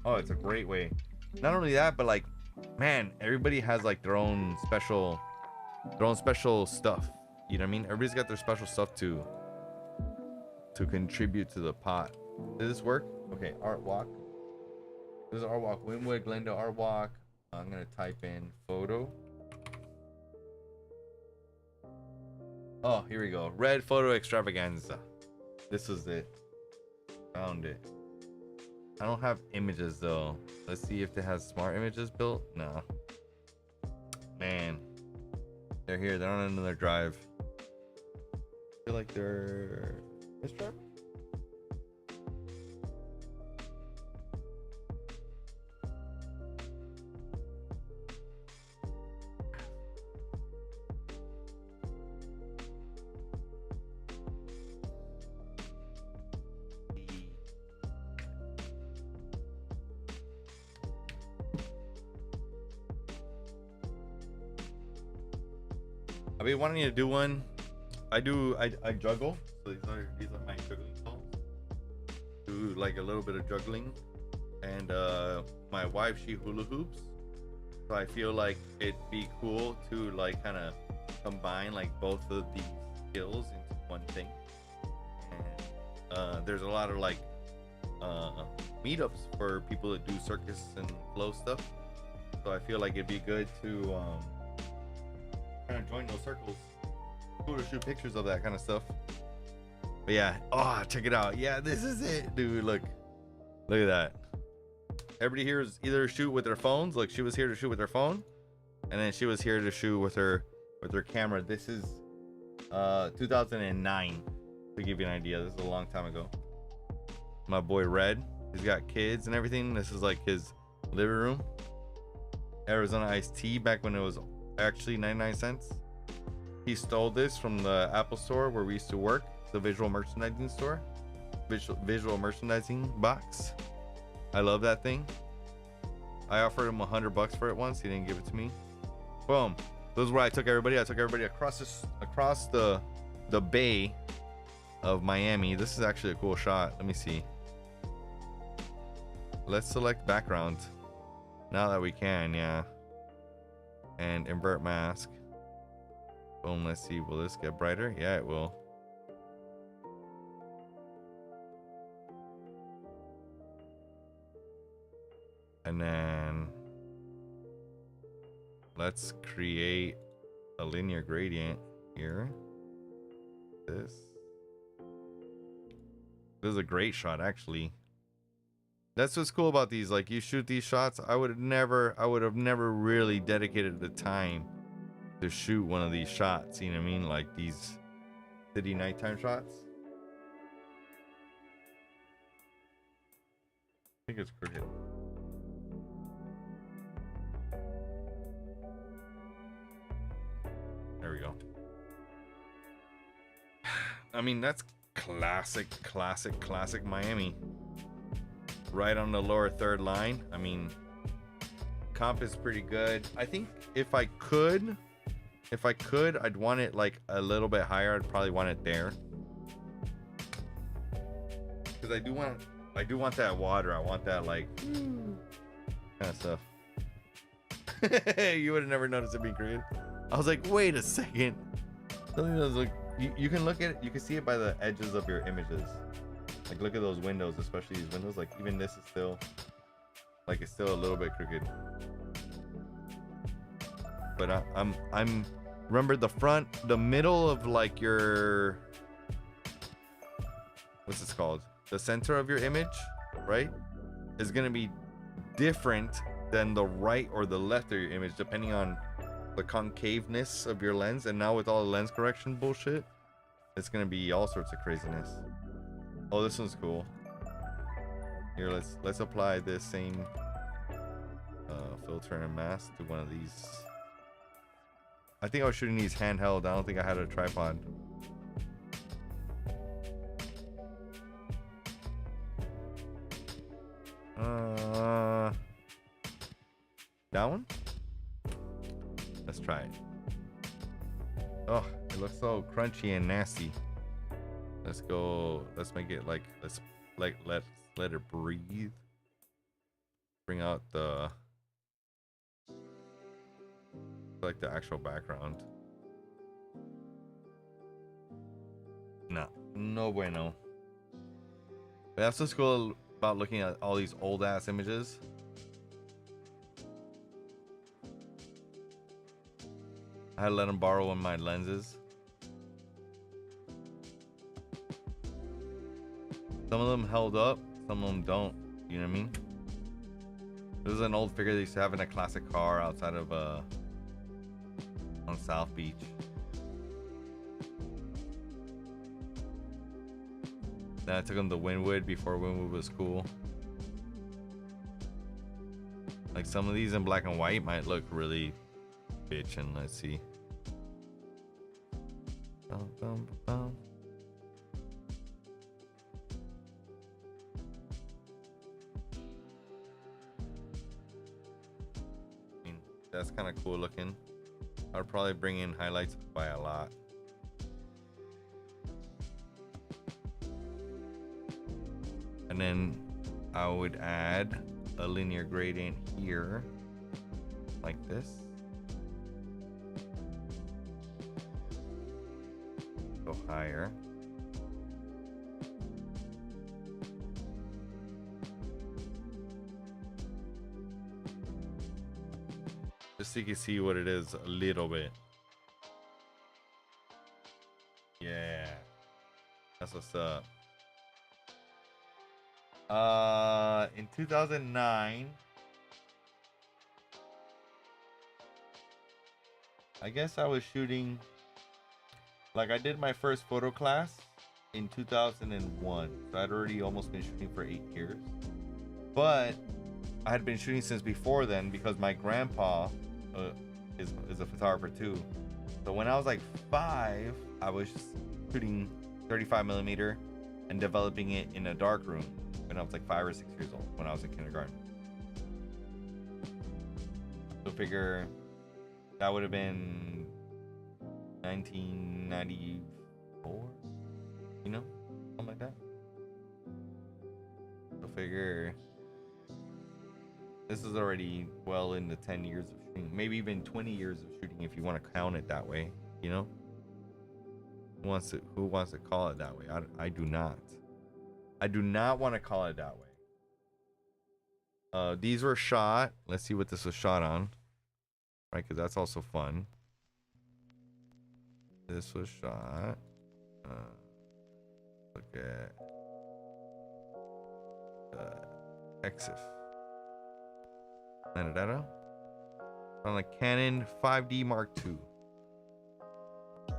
Oh, it's a great way. Not only that, but like, man, everybody has like their own special stuff. You know what I mean? Everybody's got their special stuff to contribute to the pot. Does this work? Okay, art walk. This is art walk. Winwood, Glendale art walk. I'm gonna type in photo. Oh, here we go. Red photo extravaganza. This was it. Found it. I don't have images though. Let's see if it has smart images built. No. Man. They're here. They're on another drive. I feel like they're this drive? I've been wanting to do one. I juggle. So these are my juggling calls. Do like a little bit of juggling. And my wife, she hula hoops. So I feel like it'd be cool to like kind of combine like both of these skills into one thing. And there's a lot of like meetups for people that do circus and flow stuff. So I feel like it'd be good to kind of join those circles. Cool to shoot pictures of that kind of stuff. But yeah, oh, check it out. Yeah, this is it, dude. Look at that. Everybody here is either shoot with their phones. Like she was here to shoot with her phone, and then she was here to shoot with her camera. This is 2009, to give you an idea. This is a long time ago. My boy Red, he's got kids and everything. This is like his living room. Arizona iced tea back when it was actually 99 cents. He stole this from the Apple store where we used to work, the visual merchandising store, visual merchandising box. I love that thing. I offered him $100 for it once. He didn't give it to me. Boom. This is where I took everybody. I took everybody across the bay of Miami. This is actually a cool shot. Let me see. Let's select background now that we can. Yeah. And invert mask. Boom. Let's see. Will this get brighter? Yeah, it will. And then let's create a linear gradient here. This is a great shot, actually. That's what's cool about these. Like, you shoot these shots. I would have never really dedicated the time to shoot one of these shots. You know what I mean? Like these city nighttime shots. I think it's crooked. There we go. I mean, that's classic Miami. Right on the lower third line. I mean, comp is pretty good. I think if I could, I'd want it like a little bit higher. I'd probably want it there. Because I do want that water. I want that like kind of stuff. You would have never noticed it being created. I was like, wait a second. Something that was like, you can look at it, you can see it by the edges of your images. Like, look at those windows, especially these windows. Like, even this is still, like, it's still a little bit crooked. But I'm remember the middle of like your, what's this called? The center of your image, right? Is gonna be different than the right or the left of your image, depending on the concaveness of your lens. And now with all the lens correction bullshit, it's gonna be all sorts of craziness. Oh, this one's cool. Here, let's apply this same filter and mask to one of these. I think I was shooting these handheld. I don't think I had a tripod. That one? Let's try it. Oh, it looks so crunchy and nasty. Let's go. Let's make it like, let's like let it breathe. Bring out the like the actual background. No bueno. But that's what's cool about looking at all these old ass images. I had to let them borrow one of my lenses. Some of them held up, some of them don't. You know what I mean? This is an old figure they used to have in a classic car outside of on South Beach. Then I took him to Wynwood before Wynwood was cool. Like, some of these in black and white might look really bitchin'. Let's see. Bum, bum, bum. I mean, that's kind of cool looking. I'll probably bring in highlights by a lot. And then I would add a linear gradient here. like this. Go higher. Just so you can see what it is a little bit. Yeah, that's what's up. In 2009, I guess I was shooting, like I did my first photo class in 2001. So I'd already almost been shooting for 8 years. But I had been shooting since before then because my grandpa is a photographer too. So when I was like 5, I was shooting 35mm and developing it in a dark room when I was like 5 or 6 years old, when I was in kindergarten. So figure that would have been 1994, you know, something like that. So figure this is already well into 10 years of shooting, maybe even 20 years of shooting if you want to count it that way, you know. Who wants to call it that way? I do not. I do not want to call it that way. These were shot. Let's see what this was shot on, right? Because that's also fun. This was shot. Look at EXIF. Metadata on a Canon 5D Mark II.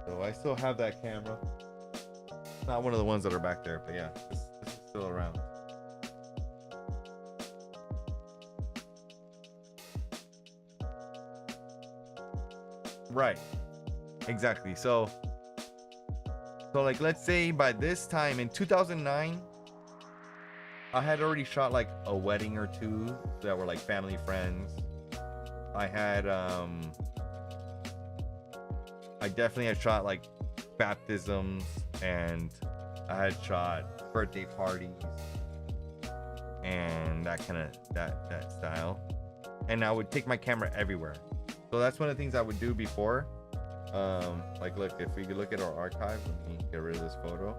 So I still have that camera. Not one of the ones that are back there, but yeah, this is still around. Right. Exactly. So like, let's say by this time in 2009, I had already shot like a wedding or two that were like family friends. I had I definitely had shot like baptisms, and I had shot birthday parties and that kind of that style. And I would take my camera everywhere. So that's one of the things I would do before. Like, look, if we could look at our archive, let me get rid of this photo.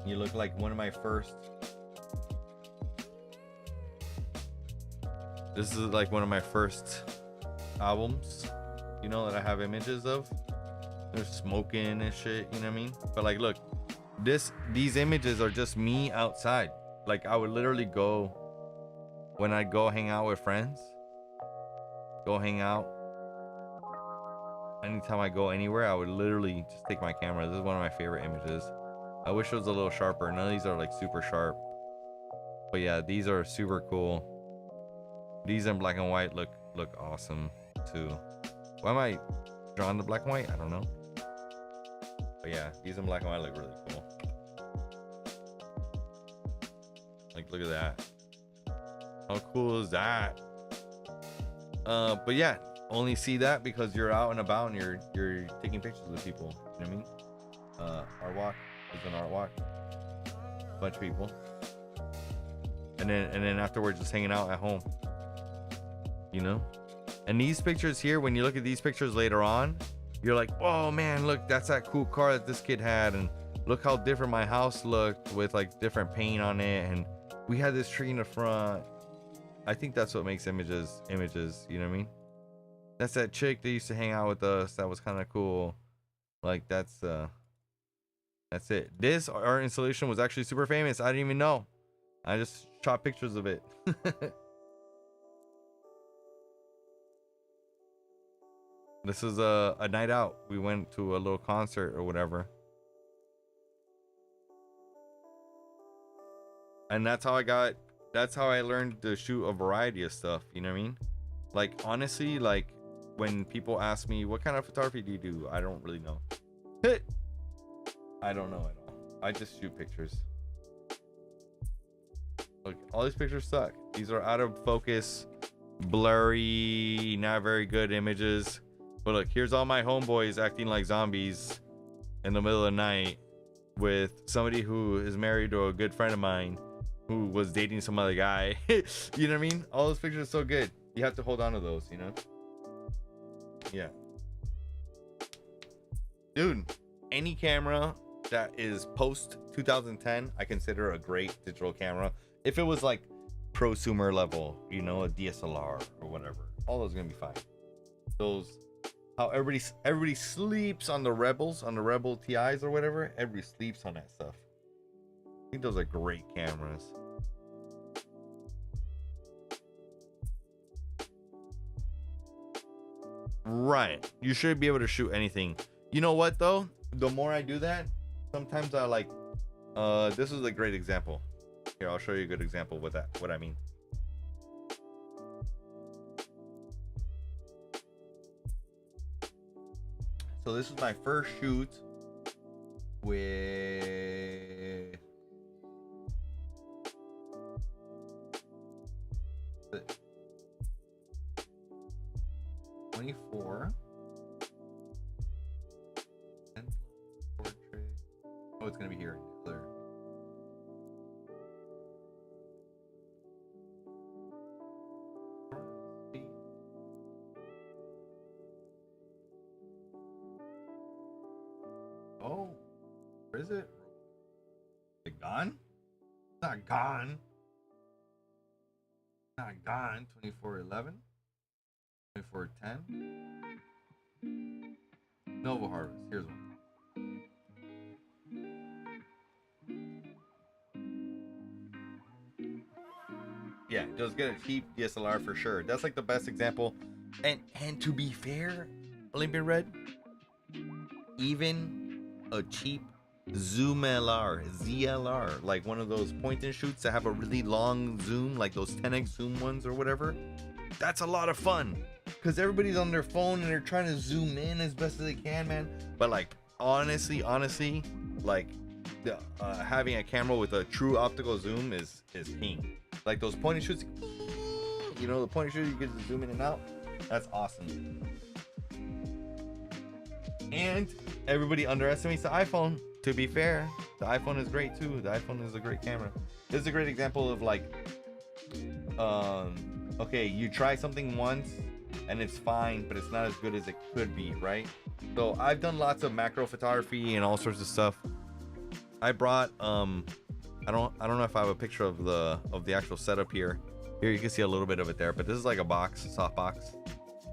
You look like one of my first. This is like one of my first albums, you know, that I have images of. They're smoking and shit, you know what I mean? But like, look, these images are just me outside. Like, I would literally go when I'd go hang out with friends. Go hang out. Anytime I go anywhere, I would literally just take my camera. This is one of my favorite images. I wish it was a little sharper. None of these are like super sharp. But yeah, these are super cool. These in black and white look awesome too. Why am I drawing the black and white? I don't know. But yeah, these in black and white look really cool. Like, look at that. How cool is that? But yeah, only see that because you're out and about and you're taking pictures with people. You know what I mean? Art walk is an art walk. Bunch of people. And then afterwards just hanging out at home. You know? And these pictures here, when you look at these pictures later on, you're like, oh man, look, that's that cool car that this kid had, and look how different my house looked with like different paint on it, and we had this tree in the front. I think that's what makes images, you know what I mean? That's that chick that used to hang out with us. That was kind of cool. Like, that's it. This art installation was actually super famous. I didn't even know. I just shot pictures of it. This is a night out. We went to a little concert or whatever. And that's how I learned to shoot a variety of stuff, you know what I mean? Like, honestly, like, when people ask me, what kind of photography do you do? I don't really know. I don't know at all. I just shoot pictures. Look, all these pictures suck. These are out of focus, blurry, not very good images. But look, here's all my homeboys acting like zombies in the middle of the night with somebody who is married to a good friend of mine who was dating some other guy. You know what I mean? All those pictures are so good. You have to hold on to those, you know? Yeah. Dude, any camera that is post 2010, I consider a great digital camera. If it was like prosumer level, you know, a DSLR or whatever, all those are gonna be fine. Those, how everybody sleeps on the Rebels, on the Rebel TIs or whatever. Everybody sleeps on that stuff. I think those are great cameras. Right. You should be able to shoot anything. You know what though? The more I do that, sometimes I like this is a great example. Here, I'll show you a good example with that, what I mean. So this is my first shoot with the 24 and portrait. Oh, it's gonna be here. Clear. Oh, where is it? Is it gone? It's not gone. It's not gone. 2411. 2410. Nova Harvest. Here's one. Yeah, just get a cheap DSLR for sure. That's like the best example. And to be fair, Olympian Red, even a cheap ZLR, like one of those point and shoots that have a really long zoom, like those 10x zoom ones or whatever, that's a lot of fun. Because everybody's on their phone and they're trying to zoom in as best as they can, man. But like honestly, like having a camera with a true optical zoom is king. Like those point and shoots, you know, the point and shoot you get to zoom in and out. That's awesome. And everybody underestimates the iPhone. To be fair, the iPhone is great too. The iPhone is a great camera. This is a great example of like, okay, you try something once and it's fine, but it's not as good as it could be, right? So I've done lots of macro photography and all sorts of stuff. I brought I don't know if I have a picture of the actual setup here. Here you can see a little bit of it there, but this is like a box, a soft box,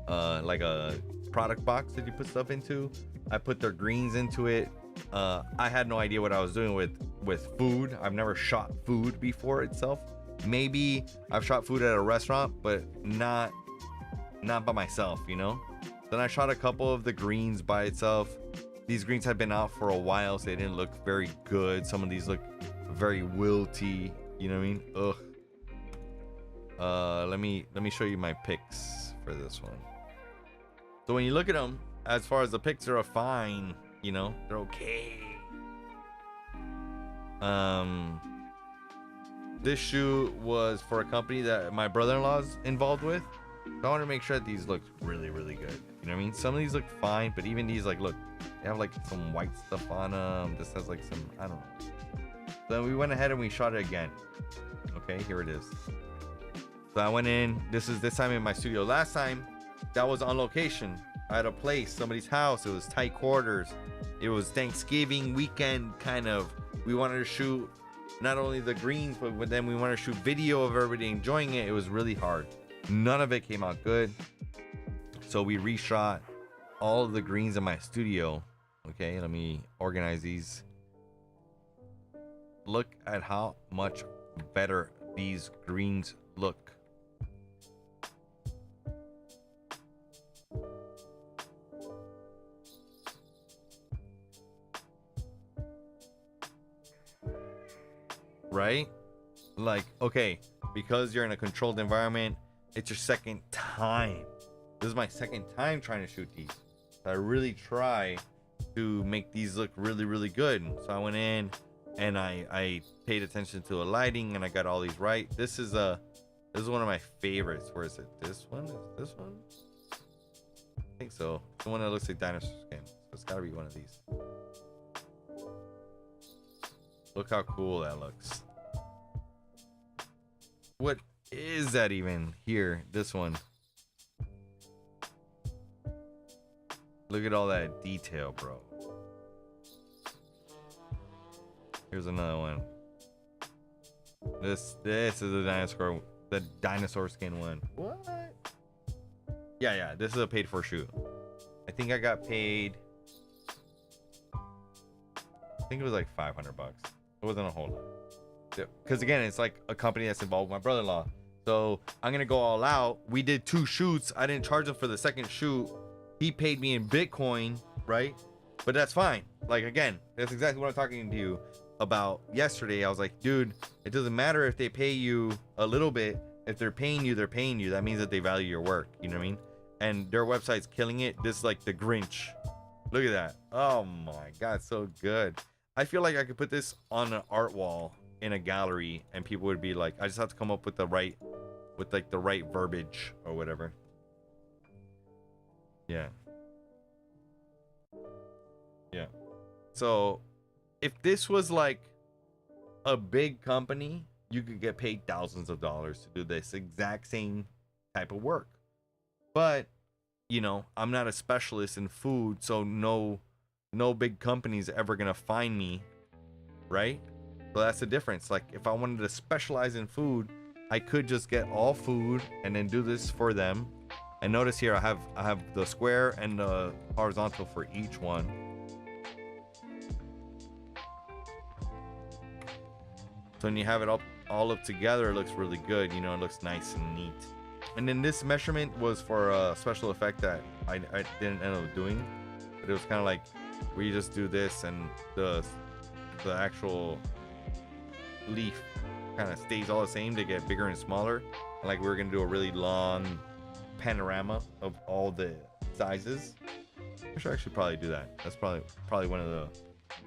like a product box that you put stuff into. I put their greens into it. I had no idea what I was doing with food. I've never shot food before itself. Maybe I've shot food at a restaurant, but not by myself, you know. Then I shot a couple of the greens by itself. These greens had been out for a while, so they didn't look very good. Some of these look very wilty, you know what I mean? Ugh. Let me show you my pics for this one. So when you look at them, as far as the pics, they're fine, you know, they're okay. This shoot was for a company that my brother-in-law's involved with. So I want to make sure that these look really, really good. You know what I mean? Some of these look fine, but even these, like, look, they have like some white stuff on them. This has like some, I don't know. Then we went ahead and we shot it again. Okay, here it is. So I went in. This time in my studio. Last time, that was on location. I had a place, somebody's house. It was tight quarters. It was Thanksgiving weekend, kind of. We wanted to shoot not only the greens, but then we wanted to shoot video of everybody enjoying it. It was really hard. None of it came out good. So we reshot all of the greens in my studio. Okay, let me organize these. Look at how much better these greens look. Right? Like, okay, because you're in a controlled environment, it's your second time. This is my second time trying to shoot these. So I really try to make these look really, really good. So I went in and I paid attention to the lighting and I got all these right. This is one of my favorites. Where is it? This one? Is this one? I think so. It's the one that looks like dinosaur skin. So it's gotta be one of these. Look how cool that looks. What is that even? Here, this one. Look at all that detail, bro. Here's another one. This is the dinosaur skin one. What? Yeah, this is a paid for shoot. I think I got paid, I think it was like 500 bucks. It wasn't a whole lot. Because again, it's like a company that's involved with my brother-in-law. So I'm gonna go all out. We did 2 shoots. I didn't charge him for the second shoot. He paid me in Bitcoin, right? But that's fine. Like, again, that's exactly what I'm talking to you about yesterday. I was like, dude, it doesn't matter if they pay you a little bit. If they're paying you, they're paying you. That means that they value your work. You know what I mean? And their website's killing it. This is like the Grinch. Look at that. Oh my God, so good. I feel like I could put this on an art wall in a gallery and people would be like, I just have to come up with the right verbiage or whatever. Yeah. So if this was like a big company, you could get paid thousands of dollars to do this exact same type of work. But, you know, I'm not a specialist in food, so no big company's ever gonna find me, right? So that's the difference. Like, if I wanted to specialize in food, I could just get all food and then do this for them. And notice here, I have the square and the horizontal for each one. So when you have it all up together, it looks really good. You know, it looks nice and neat. And then this measurement was for a special effect that I didn't end up doing, but it was kind of like where you just do this and the actual leaf kind of stays all the same to get bigger and smaller. And like we're gonna do a really long panorama of all the sizes. I should actually probably do that. That's probably one of the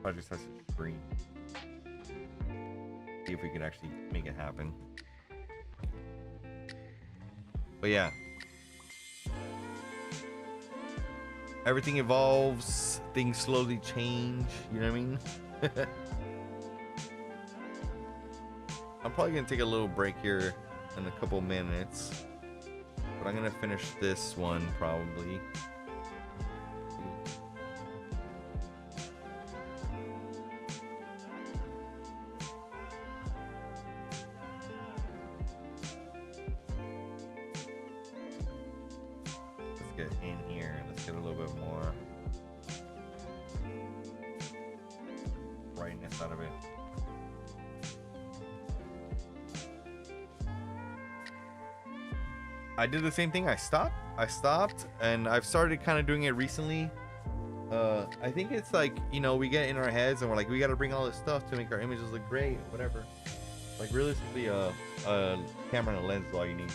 projects that's a screen. See if we can actually make it happen. But yeah, everything evolves, things slowly change, you know what I mean? I'm probably gonna take a little break here in a couple minutes, but I'm gonna finish this one probably. In here, let's get a little bit more brightness out of it. I did the same thing. I stopped and I've started kind of doing it recently. I think it's like, you know, we get in our heads and we're like, we got to bring all this stuff to make our images look great, whatever. Like realistically, a camera and a lens is all you need.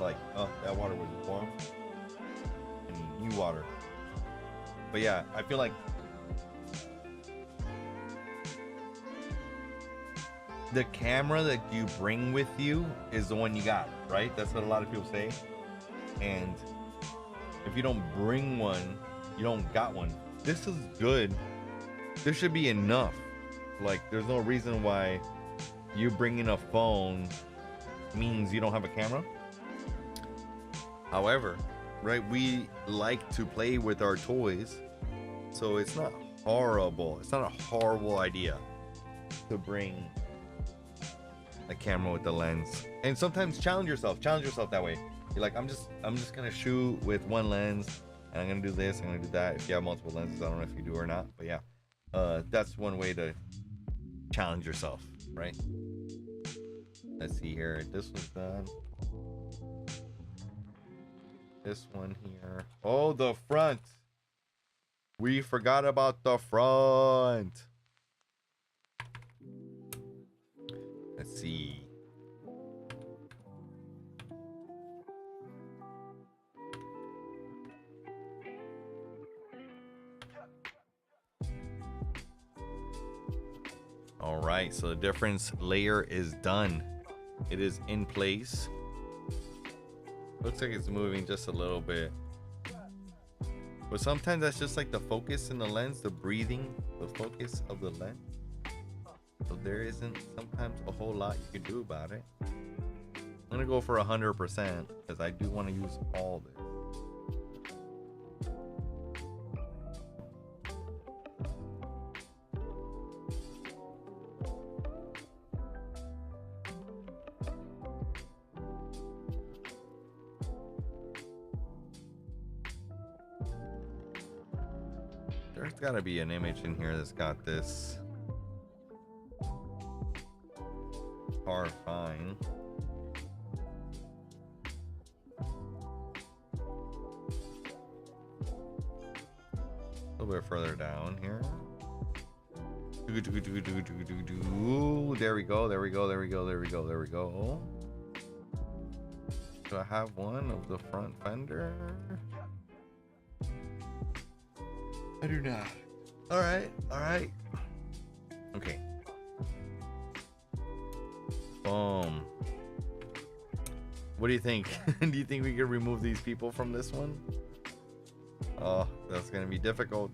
Like, oh, that water was warm and new water. But yeah, I feel like the camera that you bring with you is the one you got, right? That's what a lot of people say. And if you don't bring one, you don't got one. This is good. This should be enough. Like, there's no reason why you bringing a phone means you don't have a camera. However, right, we like to play with our toys, so it's not horrible. It's not a horrible idea to bring a camera with the lens. And sometimes challenge yourself that way. You're like, I'm just gonna shoot with one lens, and I'm gonna do this, I'm gonna do that. If you have multiple lenses, I don't know if you do or not, but yeah, that's one way to challenge yourself, right? Let's see here. This was done. This one here. Oh, the front. We forgot about the front. Let's see. All right, so the difference layer is done. It is in place. Looks like it's moving just a little bit, but sometimes that's just like the focus in the lens, the breathing, the focus of the lens. So there isn't sometimes a whole lot you can do about it. I'm gonna go for 100% because I do want to use all this. There's gotta be an image in here that's got this. Horrifying. A little bit further down here. There we go, there we go, there we go, there we go, there we go. Do I have one of the front fender? I do not. All right, all right. Okay. Boom. What do you think? Do you think we can remove these people from this one? Oh, that's gonna be difficult.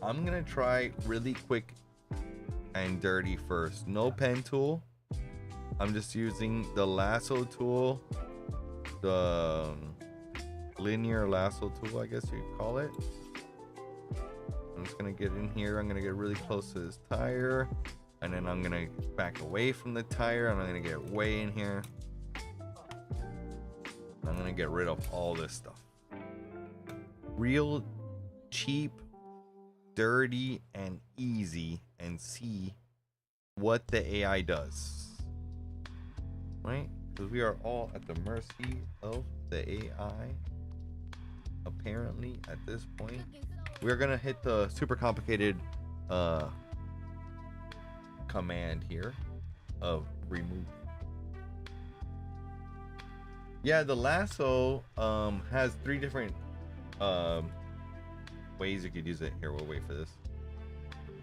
I'm gonna try really quick and dirty first. No pen tool. I'm just using the lasso tool, the linear lasso tool, I guess you'd call it. I'm just gonna get in here. I'm gonna get really close to this tire, and then I'm gonna back away from the tire, and I'm gonna get way in here. I'm gonna get rid of all this stuff. Real cheap, dirty, and easy, and see what the AI does. Right? Because we are all at the mercy of the AI. Apparently, at this point, we're gonna hit the super complicated command here of remove. Yeah, the lasso has 3 different ways you could use it. Here, we'll wait for this.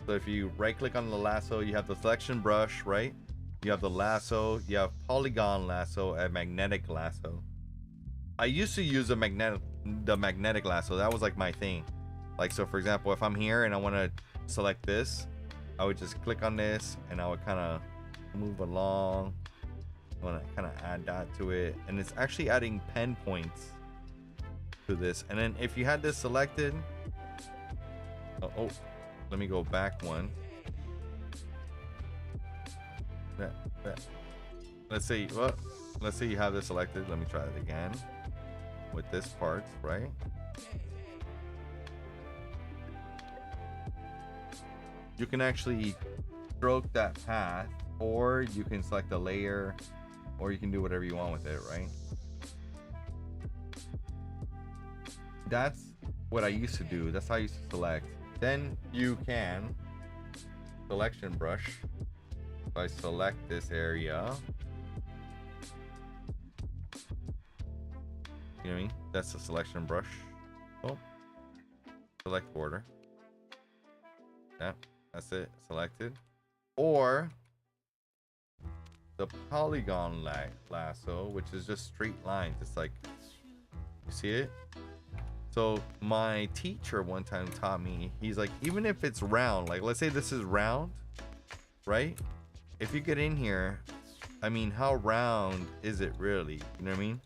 So if you right click on the lasso, you have the selection brush, right? You have the lasso, you have polygon lasso, and magnetic lasso. I used to use the magnetic lasso. That was like my thing. Like, so for example, if I'm here and I want to select this, I would just click on this and I would kind of move along. I want to kind of add that to it, and it's actually adding pen points to this. And then if you had this selected, oh, let me go back one. Let's say you have this selected. Let me try it again with this part, right? You can actually stroke that path, or you can select a layer, or you can do whatever you want with it, right? That's what I used to do. That's how I used to select. Then you can selection brush. If I select this area, you know what I mean? That's the selection brush. Oh, select border. Yeah, that's it. Selected. Or the polygon lasso, which is just straight lines. It's like, you see it? So my teacher one time taught me, he's like, even if it's round, like let's say this is round, right? If you get in here, I mean, how round is it really? You know what I mean?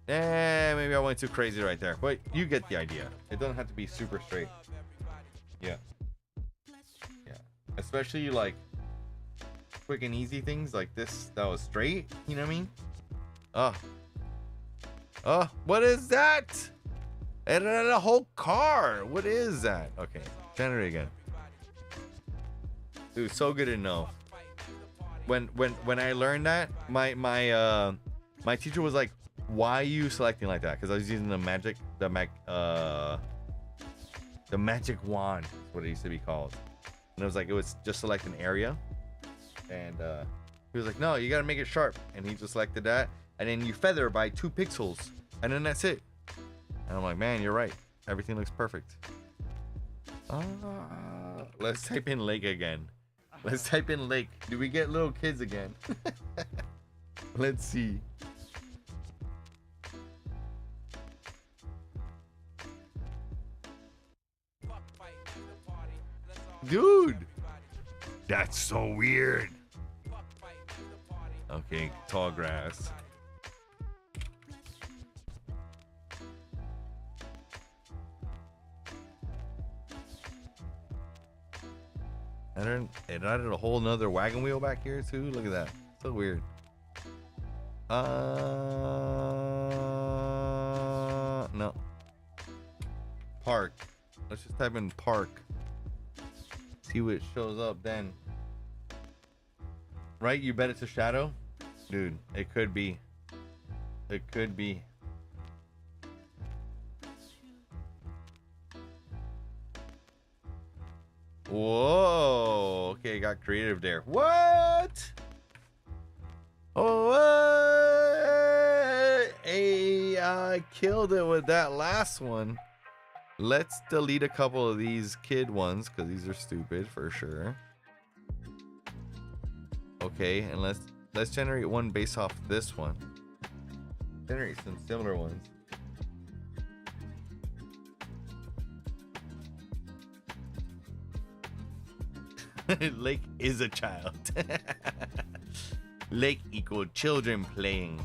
Maybe I went too crazy right there, but you get the idea. It doesn't have to be super straight. Yeah. Yeah. Especially like quick and easy things like this that was straight. You know what I mean? Oh, what is that? And a whole car. What is that? Okay, generate again. Dude, so good to know. When I learned that, my teacher was like, "Why are you selecting like that?" Because I was using the magic wand, is what it used to be called. And it was like, it was just select an area, and he was like, "No, you gotta make it sharp." And he just selected that, and then you feather by 2 pixels, and then that's it. And I'm like, man, you're right. Everything looks perfect. Let's type in lake again. Let's type in lake. Do we get little kids again? Let's see. Dude, that's so weird. Okay, tall grass. And then it added a whole nother wagon wheel back here too. Look at that. So weird. No. Park. Let's just type in park. See what shows up then. Right? You bet it's a shadow? Dude, it could be. It could be. Whoa. Okay, got creative there. What? Oh, what? Hey, I killed it with that last one. Let's delete a couple of these kid ones because these are stupid for sure. Okay, and let's generate one based off this one. Generate some similar ones. Lake is a child. Lake equal children playing.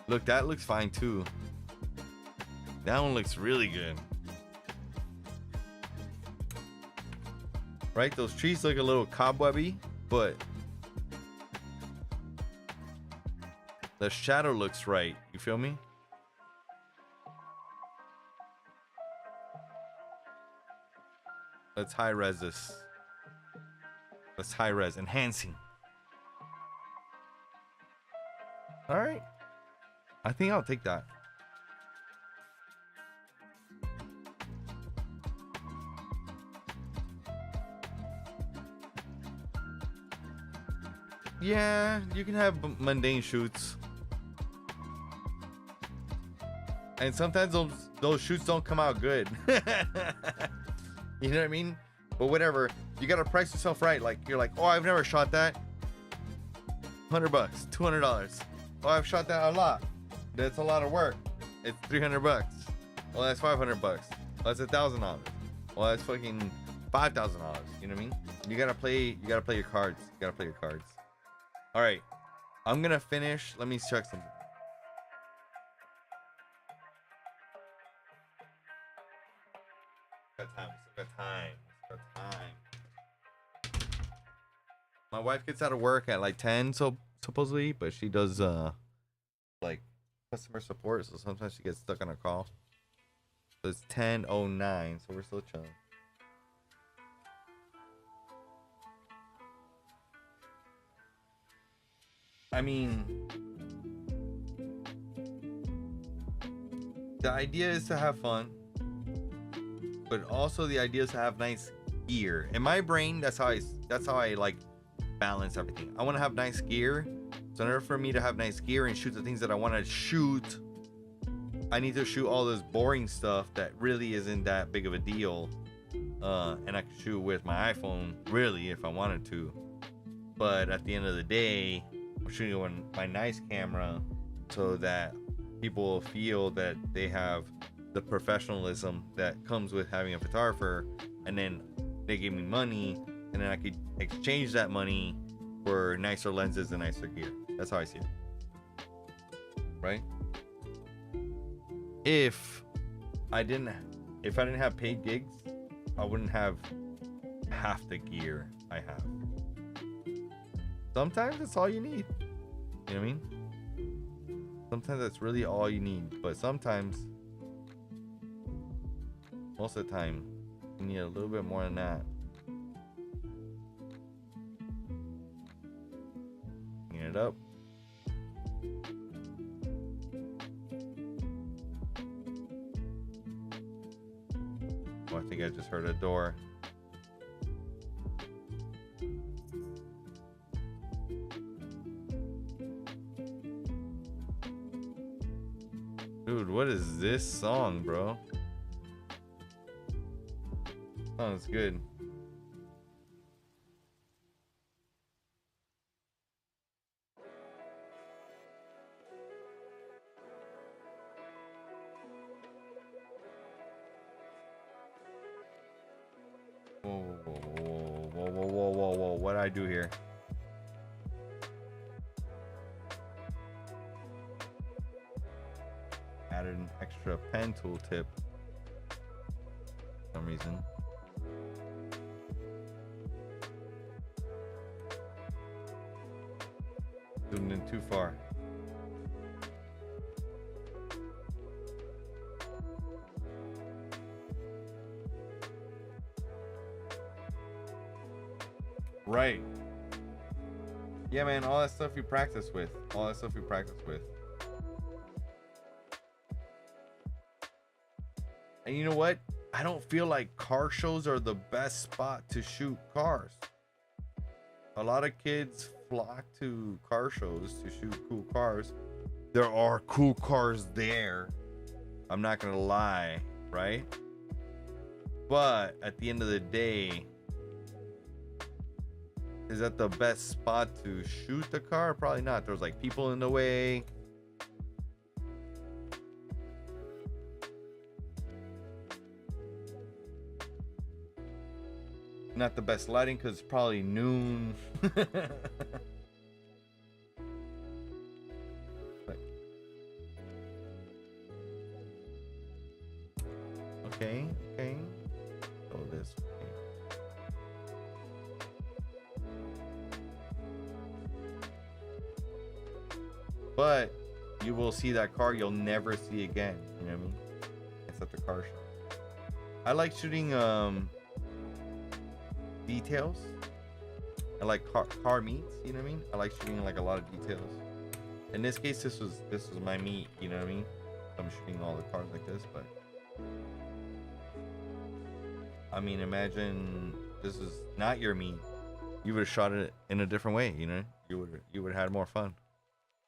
Look, that looks fine too. That one looks really good. Right? Those trees look a little cobwebby, but the shadow looks right. You feel me? Let's high res this. Let's high res. Enhancing. All right. I think I'll take that. Yeah, you can have mundane shoots. And sometimes those shoots don't come out good. You know what I mean? But whatever. You gotta price yourself right. Like you're like, oh, I've never shot that. $100, $200. Oh, I've shot that a lot. That's a lot of work. It's $300. Well, that's $500. Well, that's $1,000. Well, that's fucking $5,000. You know what I mean? You gotta play your cards. You gotta play your cards. All right, I'm gonna finish. Let me check something. Got time. Got time. Got time. My wife gets out of work at like 10, so supposedly, but she does like customer support, so sometimes she gets stuck on a call. So it's 10:09, so we're still chilling. I mean, the idea is to have fun, but also the idea is to have nice gear. In my brain, that's how I like balance everything. I want to have nice gear. So in order for me to have nice gear and shoot the things that I want to shoot, I need to shoot all this boring stuff that really isn't that big of a deal. And I can shoot with my iPhone, really, if I wanted to. But at the end of the day, I'm shooting on my nice camera so that people will feel that they have the professionalism that comes with having a photographer, and then they give me money, and then I could exchange that money for nicer lenses and nicer gear. That's how I see it. Right? If I didn't have paid gigs, I wouldn't have half the gear I have. Sometimes that's all you need. You know what I mean? Sometimes that's really all you need. But sometimes, most of the time, you need a little bit more than that. Clean it up. Oh, I think I just heard a door. Dude, what is this song, bro? Sounds good. Whoa. What did I do here? Added an extra pen tool tip for some reason. Zoomed in too far. Right. Yeah, man, all that stuff you practice with. All that stuff you practice with. And you know what? I don't feel like car shows are the best spot to shoot cars. A lot of kids flock to car shows to shoot cool cars. There are cool cars there. I'm not gonna lie, right? But at the end of the day, is that the best spot to shoot the car? Probably not. There's like people in the way. Not the best lighting because it's probably noon. Okay, okay. Go this way. But you will see that car you'll never see again. You know what I mean? It's at the car show. I like shooting details. I like car meets, you know what I mean? I like shooting like a lot of details. In this case, this was my meet, you know what I mean? I'm shooting all the cars like this, but I mean, imagine this is not your meet. You would have shot it in a different way, you know? You would have had more fun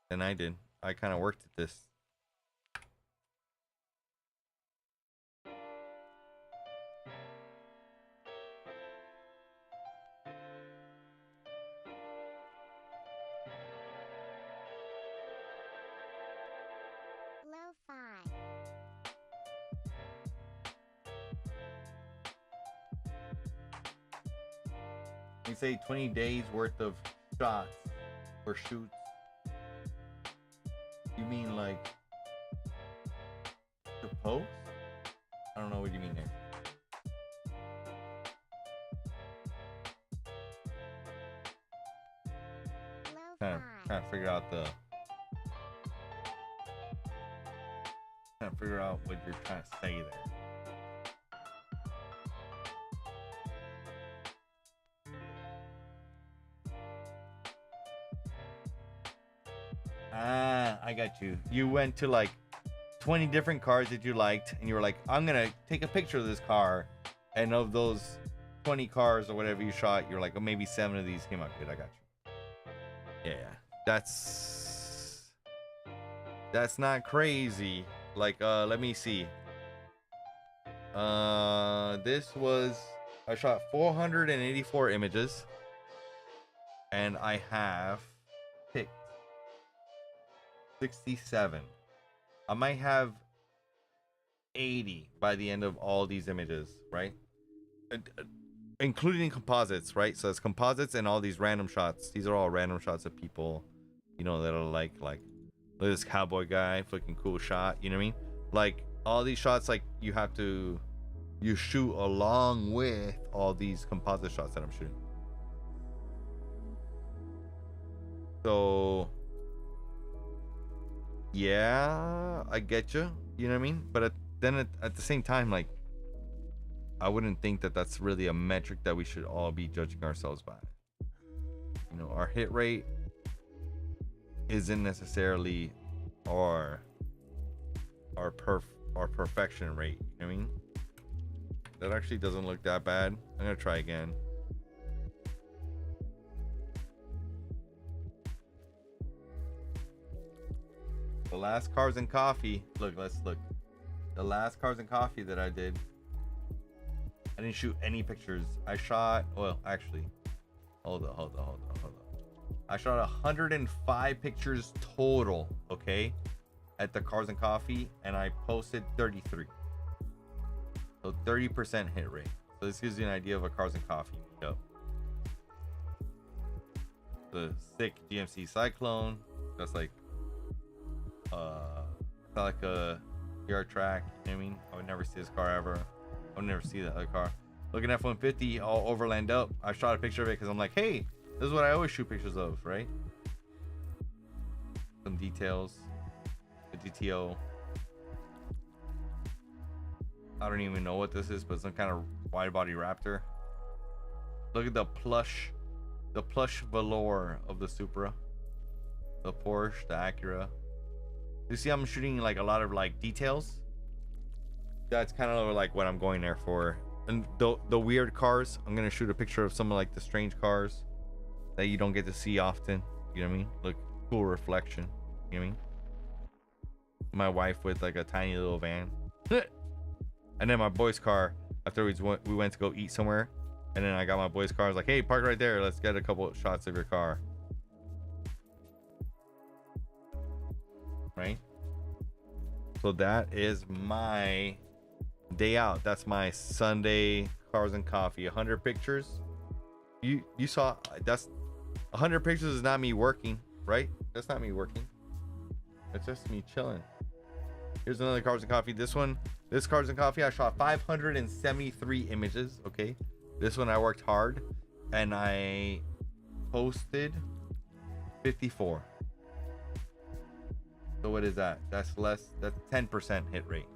than I did. I kind of worked at this. You say 20 days worth of shots or shoots. You mean like to post? I don't know what you mean there. Trying to figure out what you're trying to say there. I got you. You went to like 20 different cars that you liked, and you were like, I'm gonna take a picture of this car, and of those 20 cars or whatever you shot, you're like, oh, maybe 7 of these came out good. I got you. Yeah, that's not crazy. Like, let me see. This was, I shot 484 images, and I have picked 67. I might have 80 by the end of all these images, right? Including composites, right? So it's composites and all these random shots. These are all random shots of people, you know, that are like look at this cowboy guy, fucking cool shot, you know what I mean? Like all these shots, like you shoot along with all these composite shots that I'm shooting. So yeah, I get you. You know what I mean? But at the same time, like, I wouldn't think that that's really a metric that we should all be judging ourselves by. You know, our hit rate isn't necessarily our perfection rate. You know what I mean? That actually doesn't look that bad. I'm gonna try again. The last Cars and Coffee. Look, let's look. The last Cars and Coffee that I did, I didn't shoot any pictures. I shot, well, actually, hold on. I shot 105 pictures total, okay, at the Cars and Coffee, and I posted 33. So 30% hit rate. So this gives you an idea of a Cars and Coffee meetup. The sick GMC Cyclone. That's like a yard track, you know what I mean? I would never see this car ever. I would never see that other car. Looking at F-150 all overland up. I shot a picture of it because I'm like, hey, this is what I always shoot pictures of, right? Some details. The GTO. I don't even know what this is, but some kind of wide body Raptor. Look at the plush the plush velour of the Supra, the Porsche, the Acura. You see, I'm shooting like a lot of like details. That's kind of like what I'm going there for. And the weird cars, I'm gonna shoot a picture of some of like the strange cars that you don't get to see often. You know what I mean? Look, cool reflection. You know what I mean? My wife with like a tiny little van. And then my boy's car after we went to go eat somewhere. And then I got my boy's car. I was like, hey, park right there. Let's get a couple of shots of your car. Right? So that is my day out. That's my Sunday cars and coffee. 100 pictures. You saw, that's 100 pictures is not me working, right? That's not me working. It's just me chilling. Here's another cars and coffee. This cars and coffee, I shot 573 images. Okay, this one I worked hard and I posted 54. So what is that? That's less. That's 10% hit rate.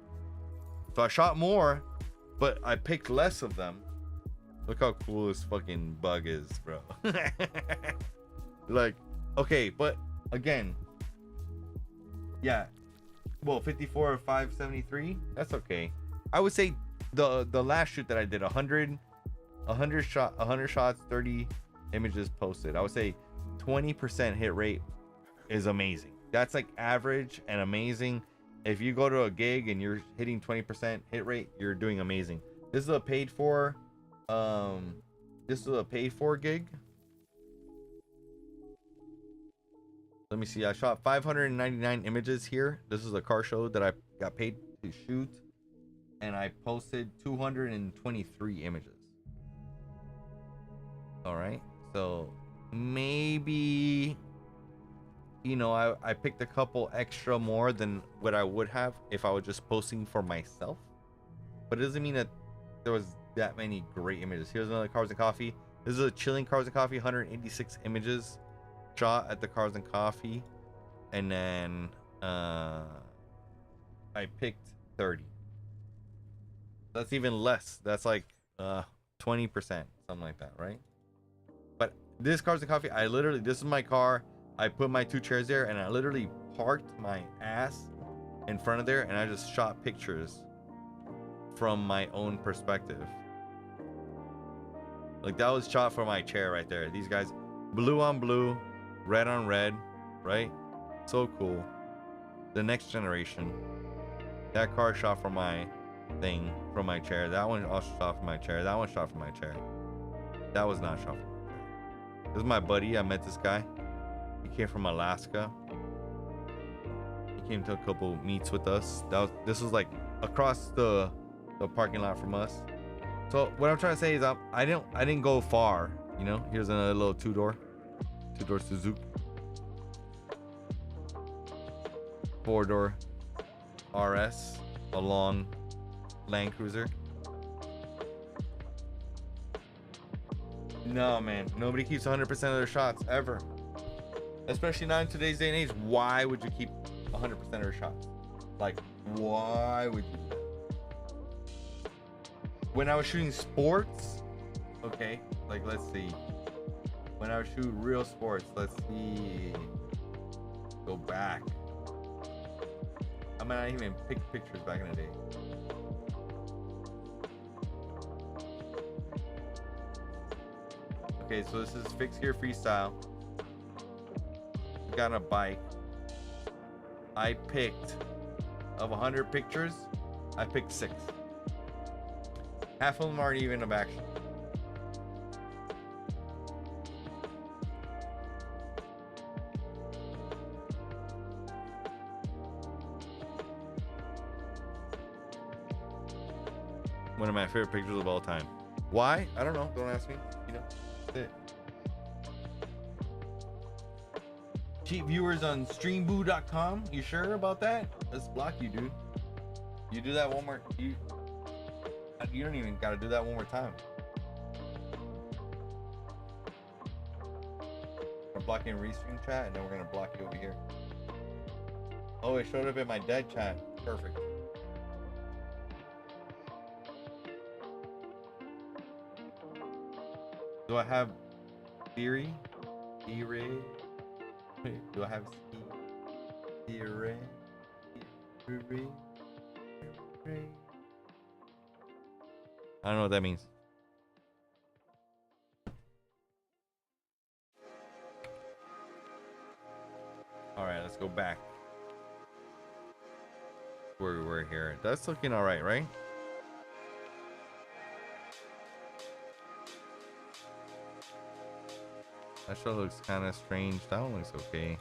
So I shot more, but I picked less of them. Look how cool this fucking bug is, bro. Like, okay, but again, yeah. Well, 54 or 573, that's okay. I would say the last shoot that I did, 100 shots, 30 images posted. I would say 20% hit rate is amazing. That's like average and amazing. If you go to a gig and you're hitting 20% hit rate, you're doing amazing. This is a paid for gig. Let me see. I shot 599 images here. This is a car show that I got paid to shoot, and I posted 223 images. All right, so maybe, you know, I picked a couple extra more than what I would have if I was just posting for myself, but it doesn't mean that there was that many great images. Here's another cars and coffee. This is a chilling cars and coffee. 186 images shot at the cars and coffee, and then I picked 30. That's even less. That's like 20%, something like that, right? But this cars and coffee, this is my car. I put my 2 chairs there, and I literally parked my ass in front of there, and I just shot pictures from my own perspective. Like, that was shot from my chair right there. These guys, blue on blue, red on red, right? So cool. The next generation. That car shot from my thing, from my chair. That one also shot from my chair. That one shot from my chair. That was not shot from my chair. This is my buddy. I met this guy. He came from Alaska. He came to a couple meets with us. This was like across the parking lot from us. So what I'm trying to say is I didn't go far, you know. Here's another little two-door Suzuki. 4-door RS, a long Land Cruiser. No, man, nobody keeps 100% of their shots ever. Especially not in today's day and age. Why would you keep 100% of your shots? Like, why would you do that? When I was shooting sports, okay, like, let's see. When I would shoot real sports, let's see. Go back. I might not even pick pictures back in the day. Okay, so this is Fixed Gear Freestyle. Got on a bike. I picked, of 100 pictures, I picked 6. Half of them aren't even of action. One of my favorite pictures of all time. Why? I don't know. Don't ask me. You know, that's it. Cheap viewers on streamboo.com. You sure about that? Let's block you, dude. You do that one more. You don't even gotta do that one more time. We're blocking restream chat, and then we're gonna block you over here. Oh, it showed up in my dead chat. Perfect. Do I have Siri? Siri? Wait, do I have Siri? Siri? Siri? I don't know what that means. All right, let's go back where we were here. That's looking all right, right? That show looks kind of strange. That one looks okay.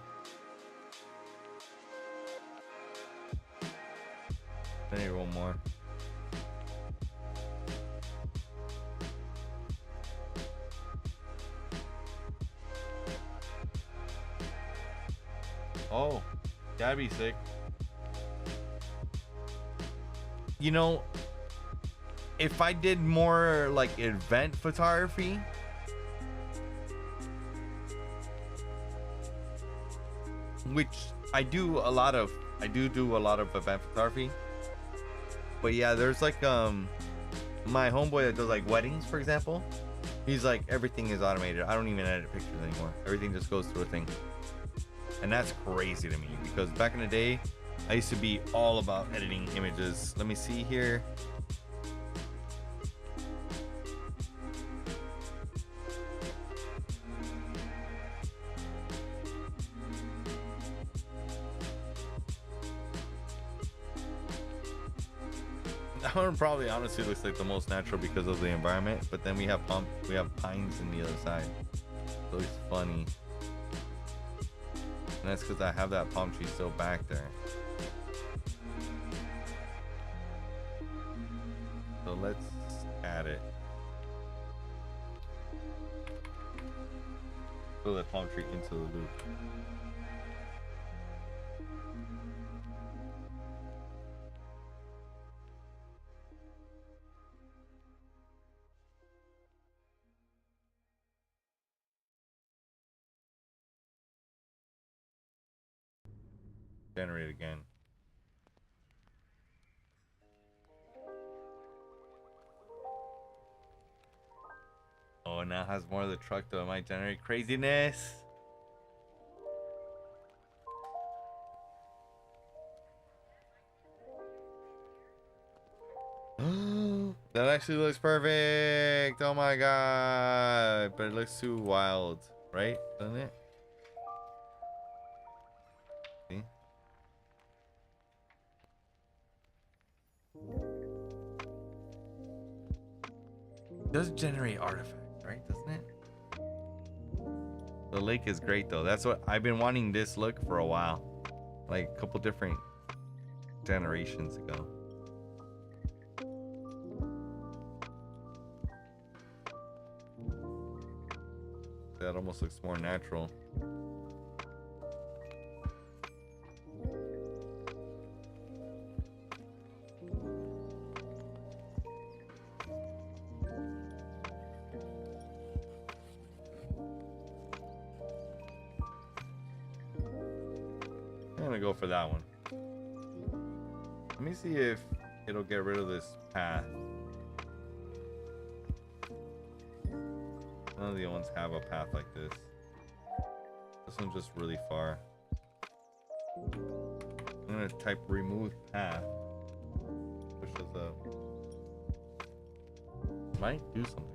I need one more. Oh, that'd be sick. You know, if I did more like event photography, which I do a lot of, I do a lot of event photography. But yeah, there's like my homeboy that does like weddings, for example. He's like, everything is automated. I don't even edit pictures anymore. Everything just goes through a thing. And that's crazy to me because back in the day, I used to be all about editing images. Let me see here. That one probably honestly looks like the most natural because of the environment, but then we have pines in the other side. It looks funny. And that's because I have that palm tree still back there. So let's add it. Throw that palm tree into the loop. Generate again. Oh, now it has more of the truck though. It might generate craziness. That actually looks perfect. Oh my god. But it looks too wild, right? Doesn't it? See? It does generate artifacts, right? Doesn't it? The lake is great though. That's what I've been wanting this look for a while. Like a couple different generations ago. That almost looks more natural. I'm gonna go for that one. Let me see if it'll get rid of this path. None of the other ones have a path like this. This one's just really far. I'm gonna type remove path. Pushes up. Might do something.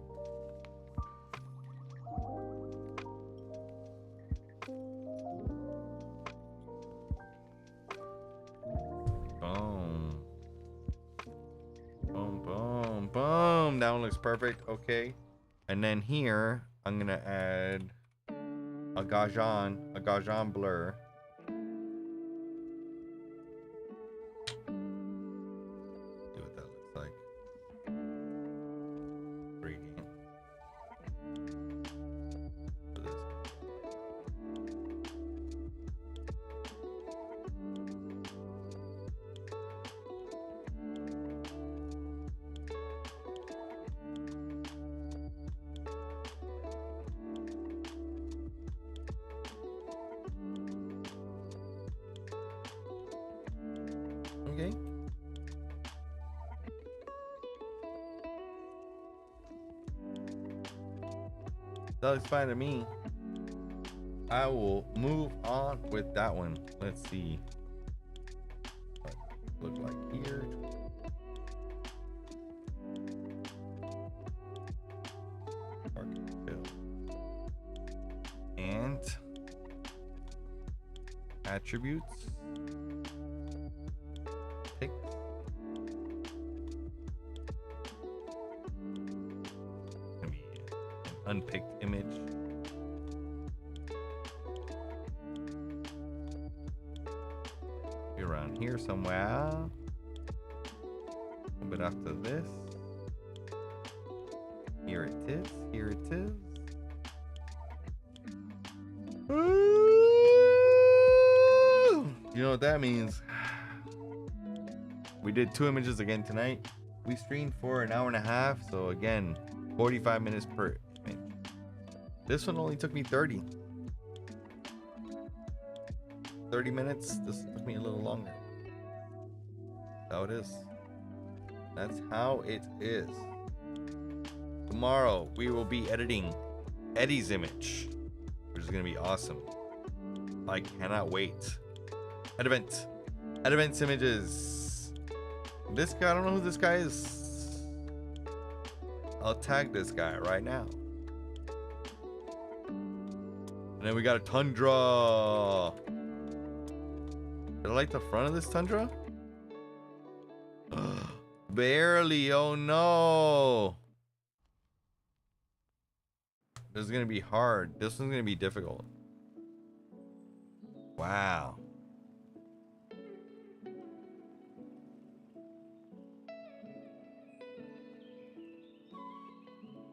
Boom. Boom, boom, boom. That one looks perfect. Okay. And then here, I'm gonna add a Gaussian blur. See what that looks like. Gradient. For this. Okay. Looks fine to me. I will move on with that one. Let's see what it look like here. And attributes. Pick. Gonna be an unpicked image. Be around here somewhere. A little bit after this. Here it is. Here it is. You know what that means? We did 2 images again tonight. We streamed for an hour and a half, so again, 45 minutes per image. This one only took me 30 minutes. This took me a little longer. That's how it is. That's how it is. Tomorrow we will be editing Eddie's image, which is gonna be awesome. I cannot wait. At events images. This guy, I don't know who this guy is. I'll tag this guy right now. And then we got a Tundra. Did I like the front of this Tundra? Barely, oh no. This is gonna be hard. This one's gonna be difficult. Wow.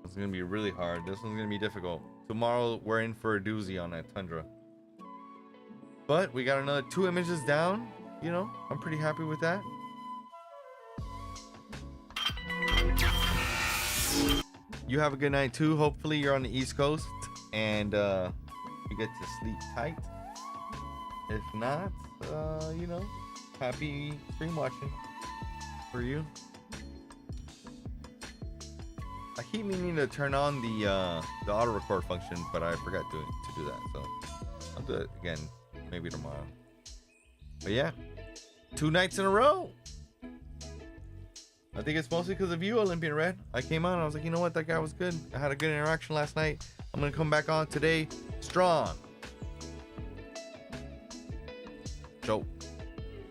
It's gonna be really hard. This one's gonna be difficult. Tomorrow we're in for a doozy on that Tundra. But we got another 2 images down. You know, I'm pretty happy with that. You have a good night too. Hopefully you're on the East Coast and you get to sleep tight. If not, you know, happy stream watching for you. I keep meaning to turn on the auto record function, but I forgot to do that. So I'll do it again, maybe tomorrow. But yeah, 2 nights in a row. I think it's mostly because of you, Olympian Red. I came on, I was like, you know what, that guy was good. I had a good interaction last night. I'm gonna come back on today strong. Show.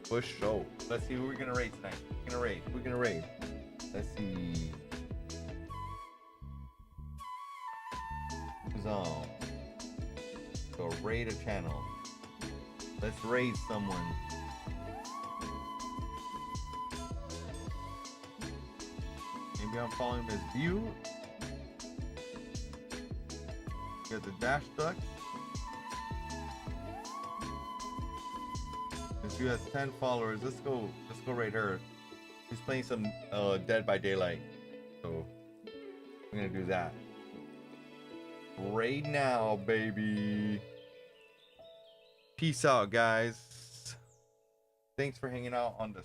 Push show. Let's see who we're gonna raid tonight. We're gonna raid. Let's see. Who's on? So raid a channel. Let's raid someone. Maybe I'm following this view. Get the dash duck. This view has 10 followers. Let's go raid her. She's playing some Dead by Daylight. So I'm gonna do that. Raid now, baby. Peace out, guys. Thanks for hanging out on the